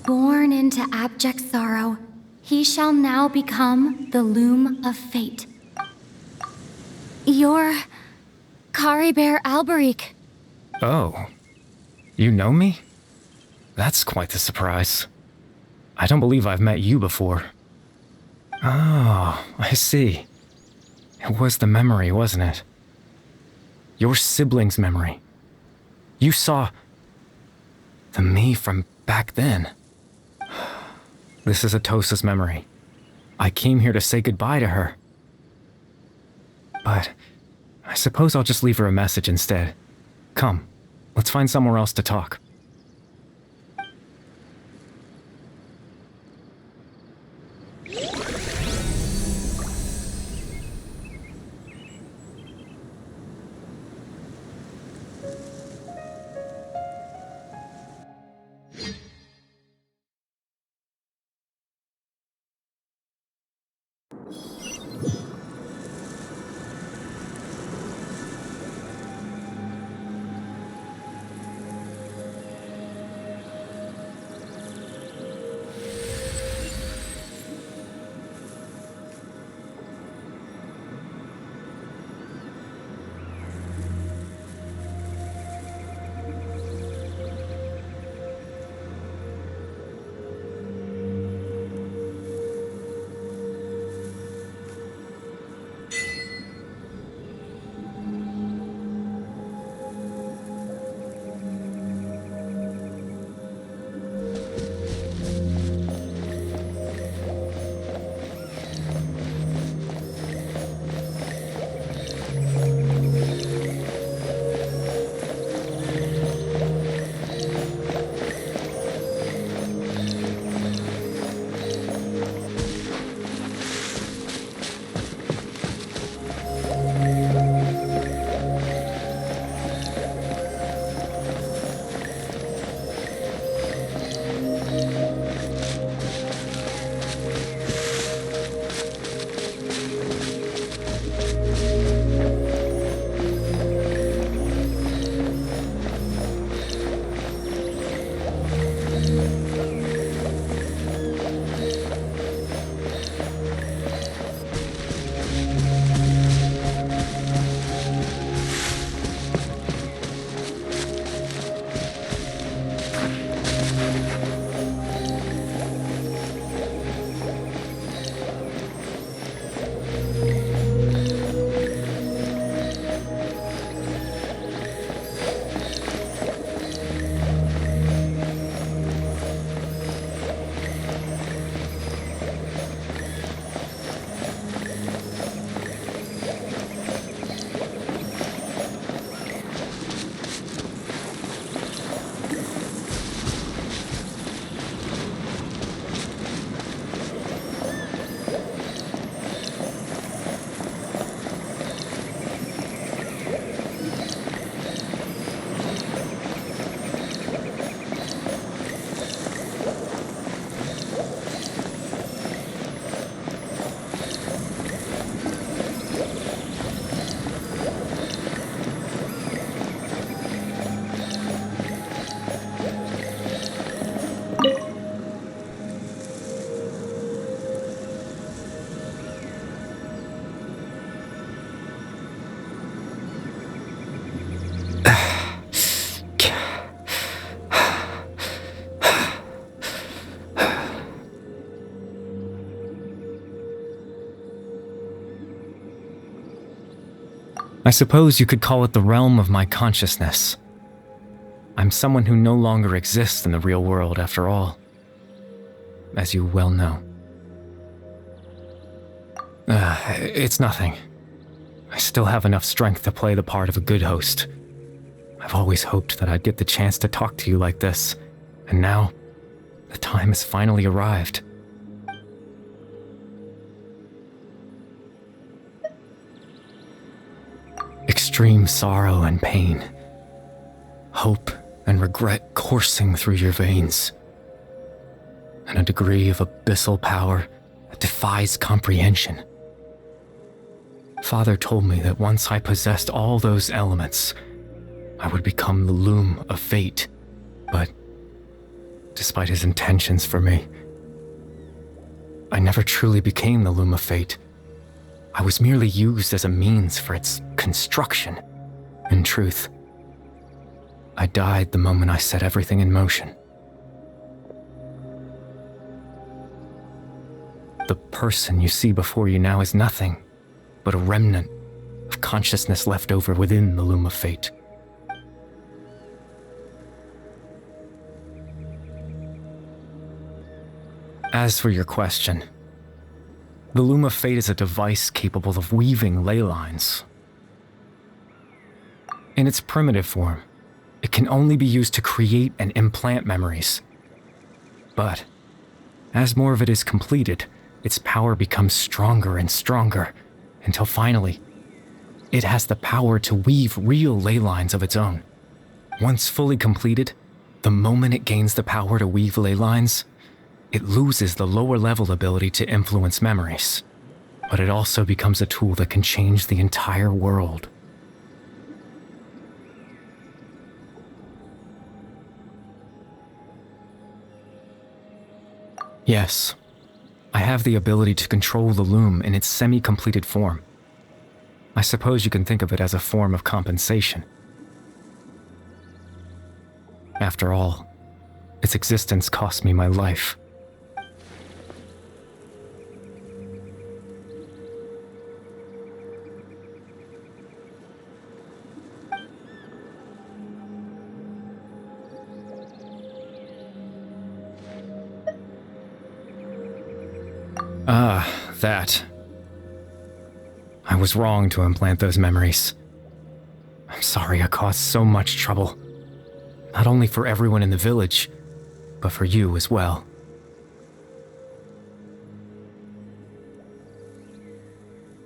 Born into abject sorrow, he shall now become the Loom of Fate. Kari Bear Alberic. Oh. You know me? That's quite the surprise. I don't believe I've met you before. Oh, I see. It was the memory, wasn't it? Your sibling's memory. You saw the me from back then. This is Atosa's memory. I came here to say goodbye to her. But I suppose I'll just leave her a message instead. Come, let's find somewhere else to talk. I suppose you could call it the realm of my consciousness. I'm someone who no longer exists in the real world after all, as you well know. It's nothing. I still have enough strength to play the part of a good host. I've always hoped that I'd get the chance to talk to you like this, and now, the time has finally arrived. Extreme sorrow and pain, hope and regret coursing through your veins, and a degree of abyssal power that defies comprehension. Father told me that once I possessed all those elements, I would become the loom of fate, but despite his intentions for me, I never truly became the loom of fate. I was merely used as a means for its construction. In truth, I died the moment I set everything in motion. The person you see before you now is nothing but a remnant of consciousness left over within the loom of fate. As for your question, the loom of fate is a device capable of weaving ley lines. In its primitive form, it can only be used to create and implant memories. But as more of it is completed, its power becomes stronger and stronger, until finally, it has the power to weave real ley lines of its own. Once fully completed, the moment it gains the power to weave ley lines, it loses the lower level ability to influence memories. But it also becomes a tool that can change the entire world. Yes, I have the ability to control the loom in its semi-completed form. I suppose you can think of it as a form of compensation. After all, its existence cost me my life. That. I was wrong to implant those memories. I'm sorry I caused so much trouble. Not only for everyone in the village, but for you as well.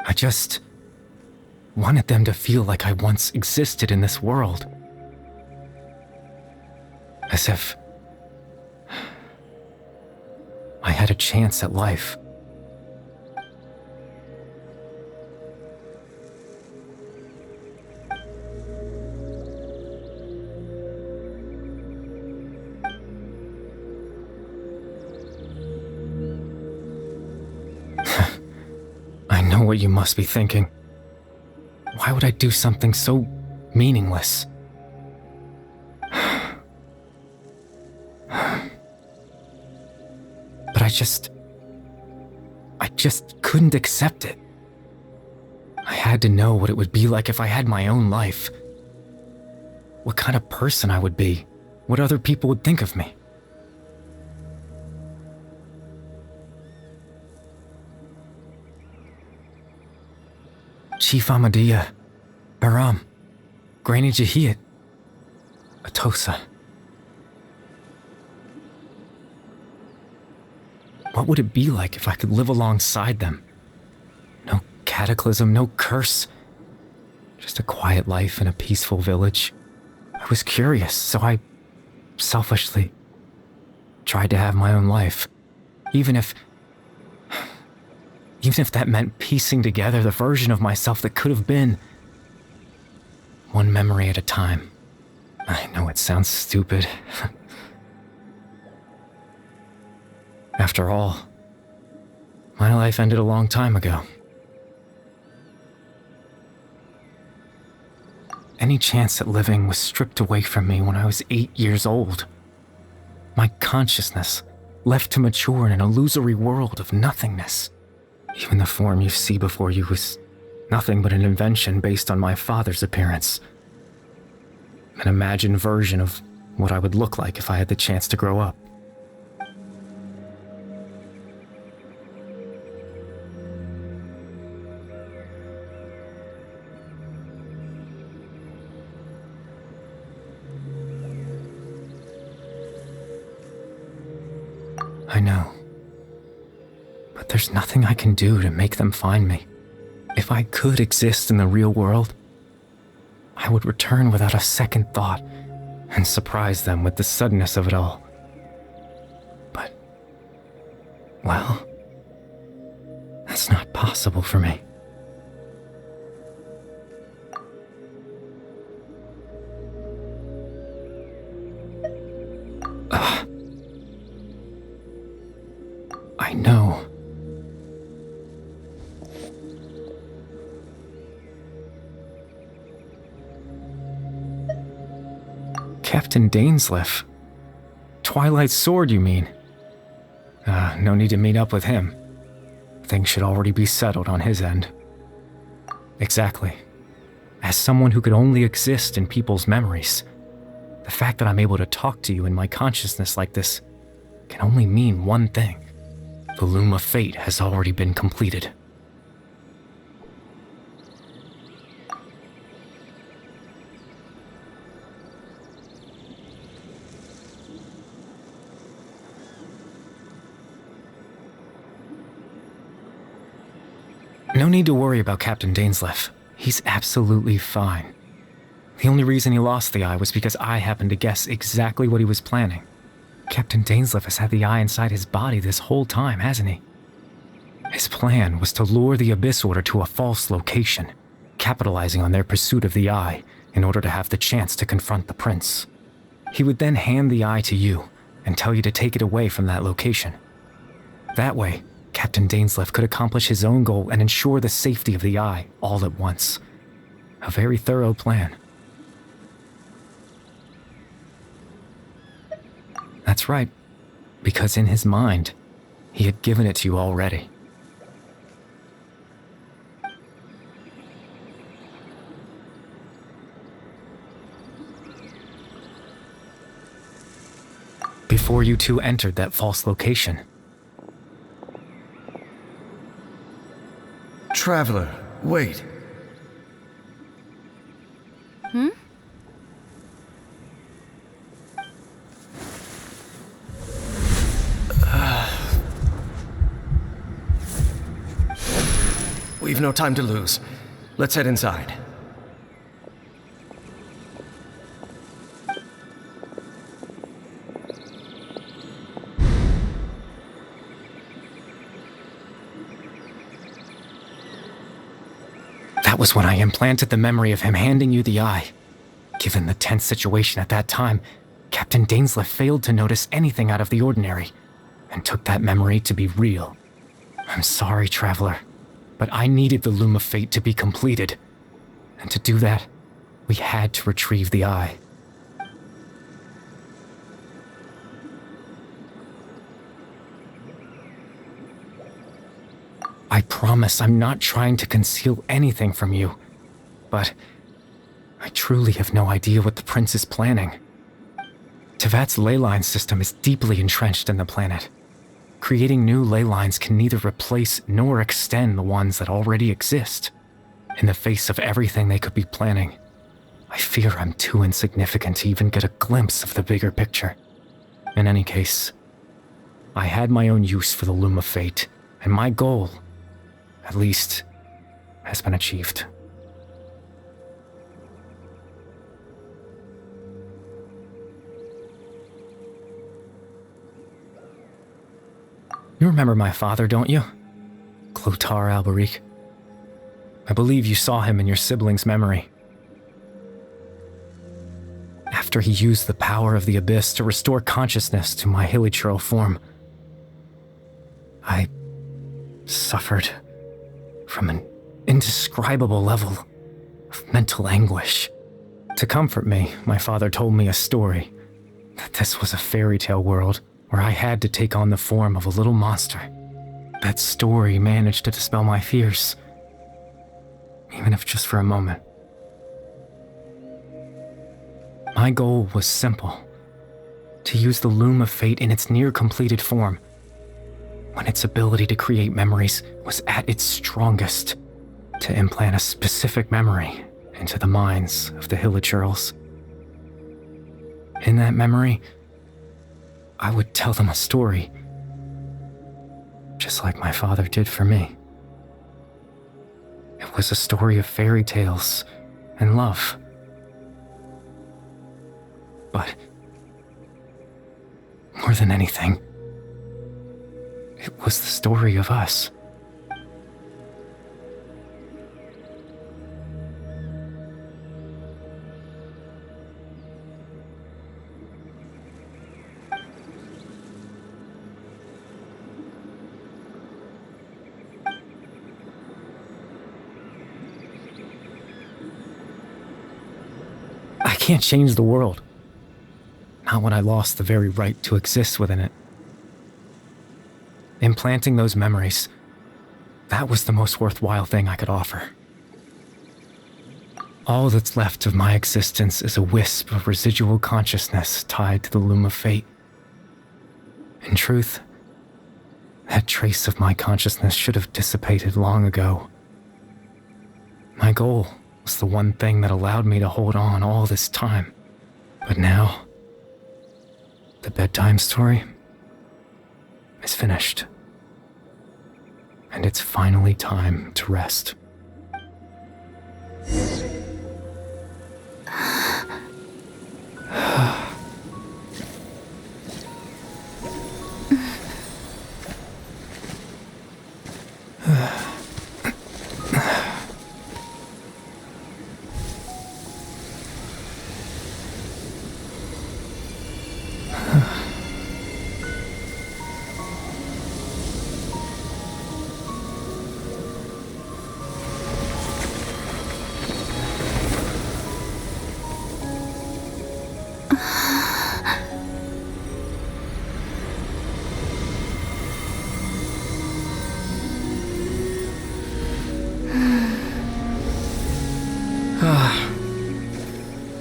I just wanted them to feel like I once existed in this world. As if I had a chance at life. What you must be thinking. Why would I do something so meaningless? But I just couldn't accept it. I had to know what it would be like if I had my own life. What kind of person I would be. What other people would think of me. Chief Ahmadiyya, Baram, Granny Jahiyat, Atosa. What would it be like if I could live alongside them? No cataclysm, no curse. Just a quiet life in a peaceful village. I was curious, so I selfishly tried to have my own life. Even if that meant piecing together the version of myself that could have been. One memory at a time. I know it sounds stupid. After all, my life ended a long time ago. Any chance at living was stripped away from me when I was 8 years old. My consciousness left to mature in an illusory world of nothingness. Even the form you see before you was nothing but an invention based on my father's appearance. An imagined version of what I would look like if I had the chance to grow up. I know. But there's nothing I can do to make them find me. If I could exist in the real world, I would return without a second thought and surprise them with the suddenness of it all. But, well, that's not possible for me. I know. Captain Dainsleif. Twilight Sword, you mean? No need to meet up with him. Things should already be settled on his end. Exactly. As someone who could only exist in people's memories, the fact that I'm able to talk to you in my consciousness like this can only mean one thing. The Loom of Fate has already been completed. No need to worry about Captain Dainsleif. He's absolutely fine. The only reason he lost the eye was because I happened to guess exactly what he was planning. Captain Dainsleif has had the eye inside his body this whole time, hasn't he? His plan was to lure the Abyss Order to a false location, capitalizing on their pursuit of the eye in order to have the chance to confront the prince. He would then hand the eye to you and tell you to take it away from that location. That way, Captain Dainsleif could accomplish his own goal and ensure the safety of the eye all at once. A very thorough plan. That's right, because in his mind, he had given it to you already. Before you two entered that false location. Traveler, wait. Hmm? We've no time to lose. Let's head inside. That was when I implanted the memory of him handing you the eye. Given the tense situation at that time, Captain Dainsleif failed to notice anything out of the ordinary, and took that memory to be real. I'm sorry, Traveler, but I needed the Loom of Fate to be completed. And to do that, we had to retrieve the eye. I promise I'm not trying to conceal anything from you, but I truly have no idea what the prince is planning. Tevat's ley line system is deeply entrenched in the planet. Creating new ley lines can neither replace nor extend the ones that already exist. In the face of everything they could be planning, I fear I'm too insignificant to even get a glimpse of the bigger picture. In any case, I had my own use for the Loom of Fate, and my goal, at least, has been achieved. You remember my father, don't you? Clotar Alberic. I believe you saw him in your sibling's memory. After he used the power of the Abyss to restore consciousness to my hilichurl form, I suffered from an indescribable level of mental anguish. To comfort me, my father told me a story, that this was a fairy tale world where I had to take on the form of a little monster. That story managed to dispel my fears, even if just for a moment. My goal was simple: to use the Loom of Fate in its near-completed form, when its ability to create memories was at its strongest, to implant a specific memory into the minds of the hilichurls. In that memory, I would tell them a story, just like my father did for me. It was a story of fairy tales and love. But more than anything, it was the story of us. I can't change the world, not when I lost the very right to exist within it. Implanting those memories, that was the most worthwhile thing I could offer. All that's left of my existence is a wisp of residual consciousness tied to the loom of fate. In truth, that trace of my consciousness should have dissipated long ago. My goal was the one thing that allowed me to hold on all this time. But now, the bedtime story is finished. And it's finally time to rest.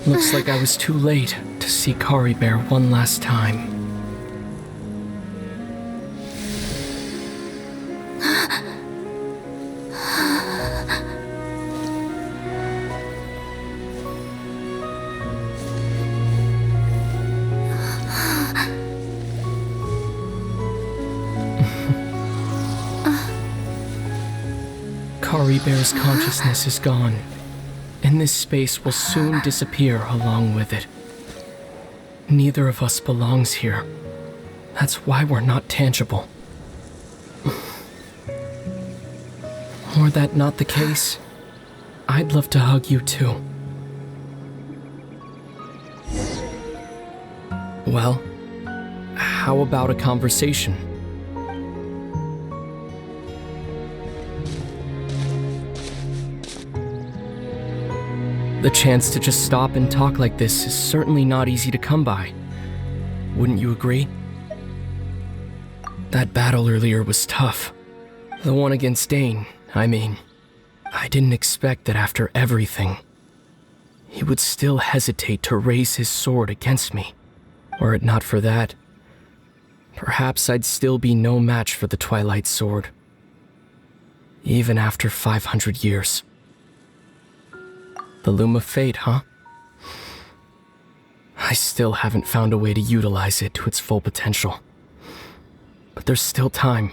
Looks like I was too late to see Kari Bear one last time. Kari Bear's consciousness is gone, and this space will soon disappear along with it. Neither of us belongs here. That's why we're not tangible. Were that not the case, I'd love to hug you too. Well, how about a conversation? The chance to just stop and talk like this is certainly not easy to come by. Wouldn't you agree? That battle earlier was tough. The one against Dane, I mean. I didn't expect that after everything, he would still hesitate to raise his sword against me. Were it not for that, perhaps I'd still be no match for the Twilight Sword. Even after 500 years. The Loom of Fate, huh? I still haven't found a way to utilize it to its full potential. But there's still time.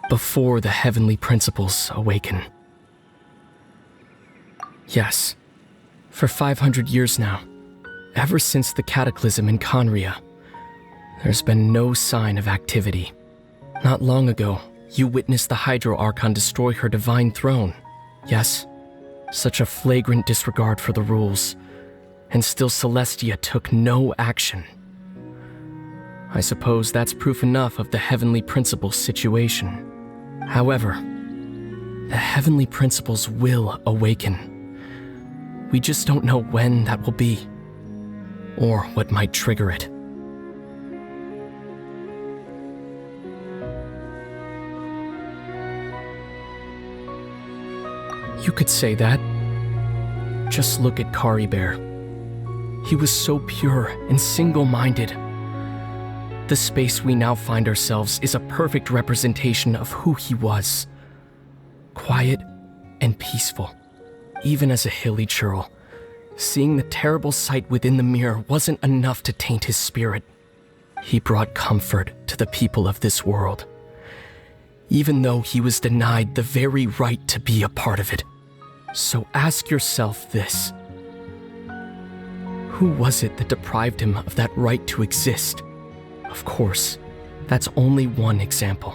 Before the heavenly principles awaken. Yes, for 500 years now, ever since the cataclysm in Conria, there's been no sign of activity. Not long ago, you witnessed the Hydro Archon destroy her divine throne, yes? Such a flagrant disregard for the rules, and still Celestia took no action. I suppose that's proof enough of the Heavenly Principles situation. However, the Heavenly Principles will awaken. We just don't know when that will be, or what might trigger it. You could say that. Just look at Kari Bear. He was so pure and single-minded. The space we now find ourselves is a perfect representation of who he was. Quiet and peaceful. Even as a hilly churl, seeing the terrible sight within the mirror wasn't enough to taint his spirit. He brought comfort to the people of this world, even though he was denied the very right to be a part of it. So ask yourself this. Who was it that deprived him of that right to exist? Of course, that's only one example.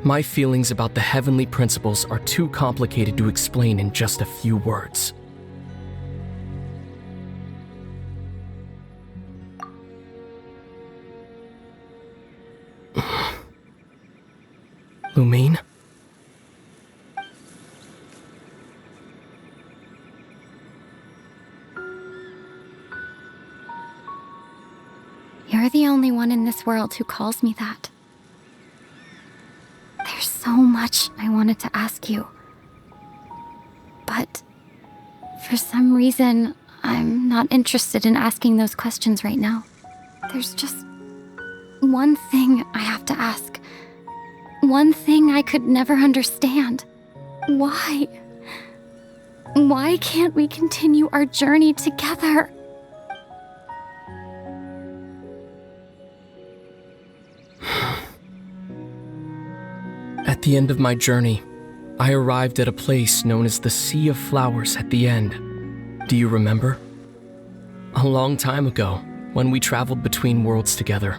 My feelings about the heavenly principles are too complicated to explain in just a few words. Lumine? You're the only one in this world who calls me that. There's so much I wanted to ask you. But for some reason, I'm not interested in asking those questions right now. There's just one thing I have to ask. One thing I could never understand. Why? Why can't we continue our journey together? At the end of my journey, I arrived at a place known as the Sea of Flowers at the end. Do you remember? A long time ago, when we traveled between worlds together.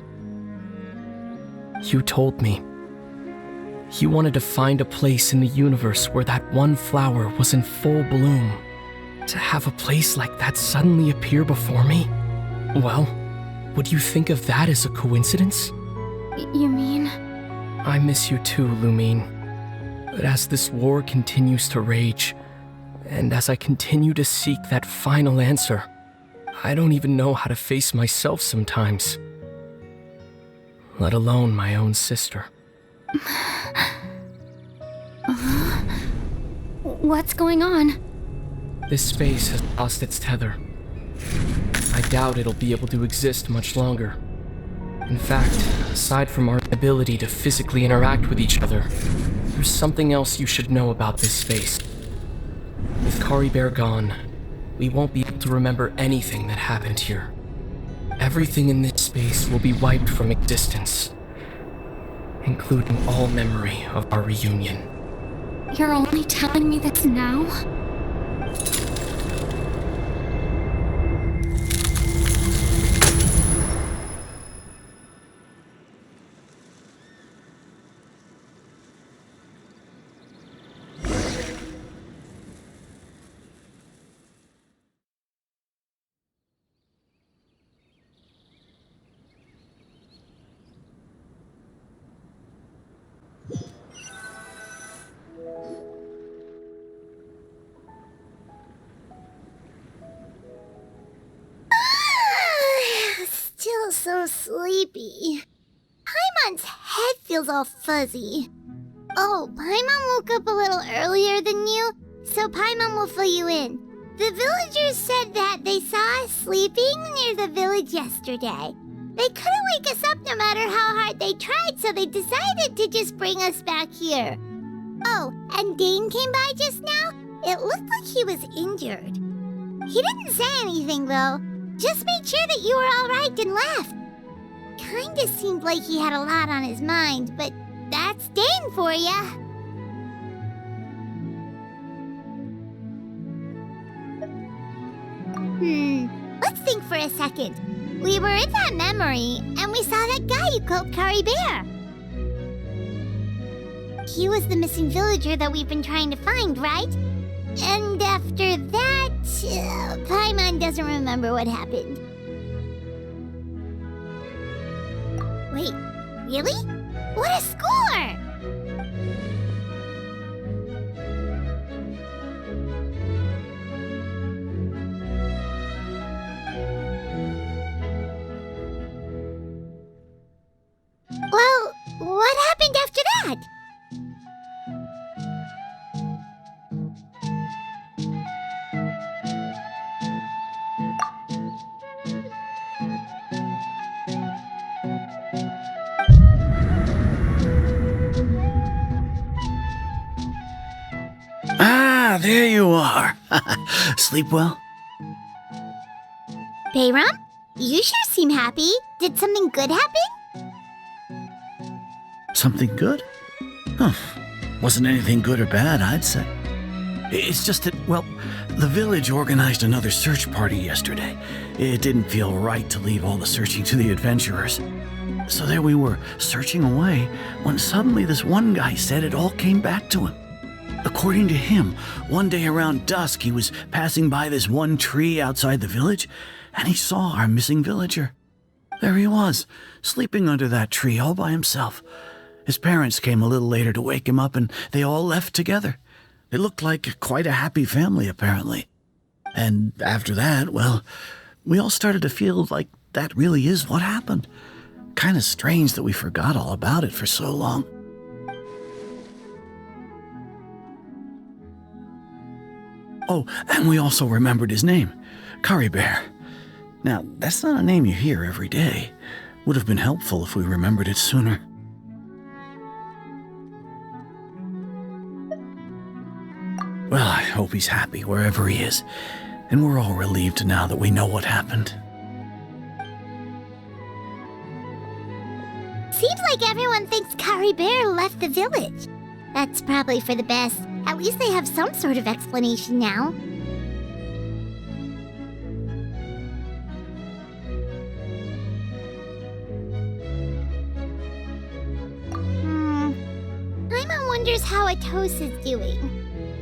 You told me. You wanted to find a place in the universe where that one flower was in full bloom. To have a place like that suddenly appear before me? Well, would you think of that as a coincidence? You mean? I miss you too, Lumine. But as this war continues to rage, and as I continue to seek that final answer, I don't even know how to face myself sometimes. Let alone my own sister. What's going on? This space has lost its tether. I doubt it'll be able to exist much longer. In fact, aside from our ability to physically interact with each other, there's something else you should know about this space. With Kari Bear gone, we won't be able to remember anything that happened here. Everything in this space will be wiped from existence, including all memory of our reunion. You're only telling me this now? Still so sleepy. Paimon's head feels all fuzzy. Oh, Paimon woke up a little earlier than you, so Paimon will fill you in. The villagers said that they saw us sleeping near the village yesterday. They couldn't wake us up no matter how hard they tried, so they decided to just bring us back here. Oh, and Dane came by just now. It looked like he was injured. He didn't say anything, though. Just made sure that you were all right and left. Kinda seemed like he had a lot on his mind, but that's Dane for ya. Let's think for a second. We were in that memory, and we saw that guy you called Kari Bear. He was the missing villager that we've been trying to find, right? And after that, Paimon doesn't remember what happened. Wait, really? What a score! Well, what happened after that? Ah, there you are. Sleep well? Bayram, you sure seem happy. Did something good happen? Something good? Huh. Wasn't anything good or bad, I'd say. It's just that, well, the village organized another search party yesterday. It didn't feel right to leave all the searching to the adventurers. So there we were, searching away, when suddenly this one guy said it all came back to him. According to him, one day around dusk he was passing by this one tree outside the village, and he saw our missing villager. There he was, sleeping under that tree all by himself. His parents came a little later to wake him up, and they all left together. They looked like quite a happy family, apparently. And after that, well, we all started to feel like that really is what happened. Kinda strange that we forgot all about it for so long. Oh, and we also remembered his name, Curry Bear. Now, that's not a name you hear every day. Would have been helpful if we remembered it sooner. Well, I hope he's happy wherever he is, and we're all relieved now that we know what happened. Seems like everyone thinks Curry Bear left the village. That's probably for the best. At least they have some sort of explanation now. Paimon wonders how Atosa's doing.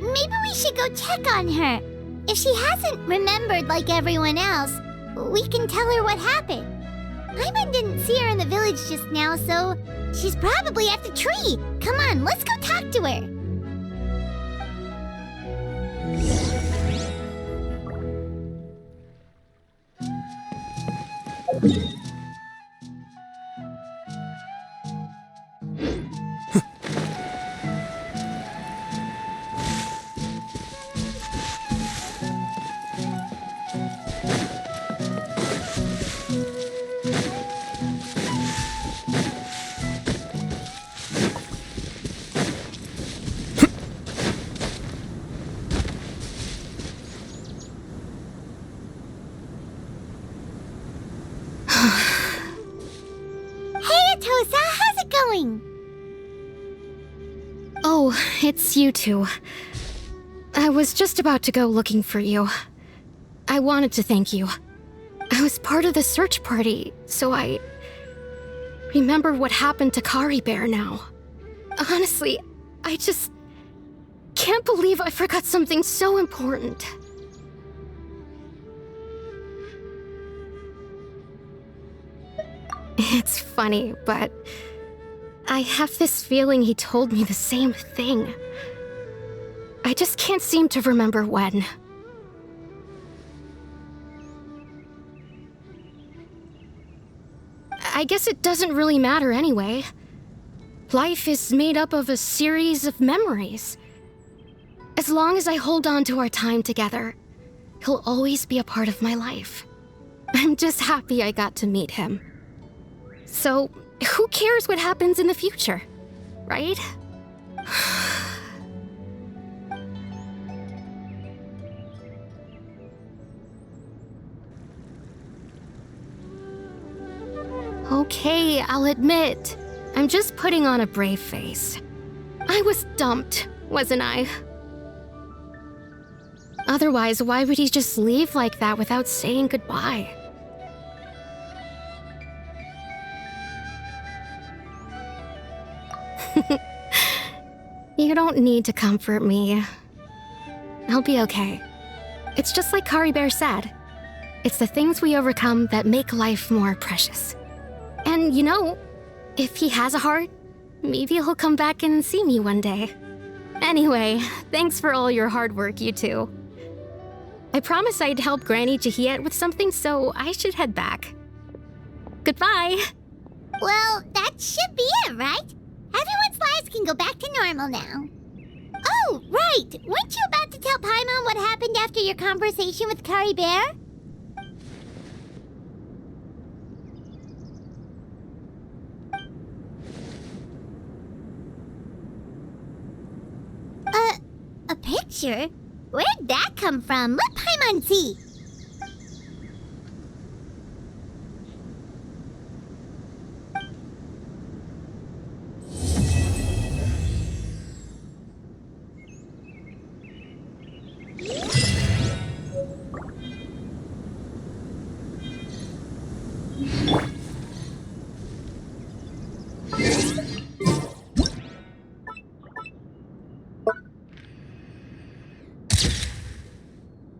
Maybe we should go check on her. If she hasn't remembered like everyone else, we can tell her what happened. Paimon didn't see her in the village just now, so she's probably at the tree. Come on, let's go talk to her. Oh, it's you two. I was just about to go looking for you. I wanted to thank you. I was part of the search party, so I remember what happened to Curry Bear now. Honestly, I just can't believe I forgot something so important. It's funny, but I have this feeling he told me the same thing. I just can't seem to remember when. I guess it doesn't really matter anyway. Life is made up of a series of memories. As long as I hold on to our time together, he'll always be a part of my life. I'm just happy I got to meet him. So, who cares what happens in the future, right? Okay, I'll admit, I'm just putting on a brave face. I was dumped, wasn't I? Otherwise, why would he just leave like that without saying goodbye? You don't need to comfort me. I'll be okay. It's just like Curry Bear said. It's the things we overcome that make life more precious. And you know, if he has a heart, maybe he'll come back and see me one day. Anyway, thanks for all your hard work, you two. I promised I'd help Granny Jahiet with something, so I should head back. Goodbye! Well, that should be it, right? Everyone's lives can go back to normal now. Oh, right! Weren't you about to tell Paimon what happened after your conversation with Curry Bear? A picture? Where'd that come from? Let Paimon see.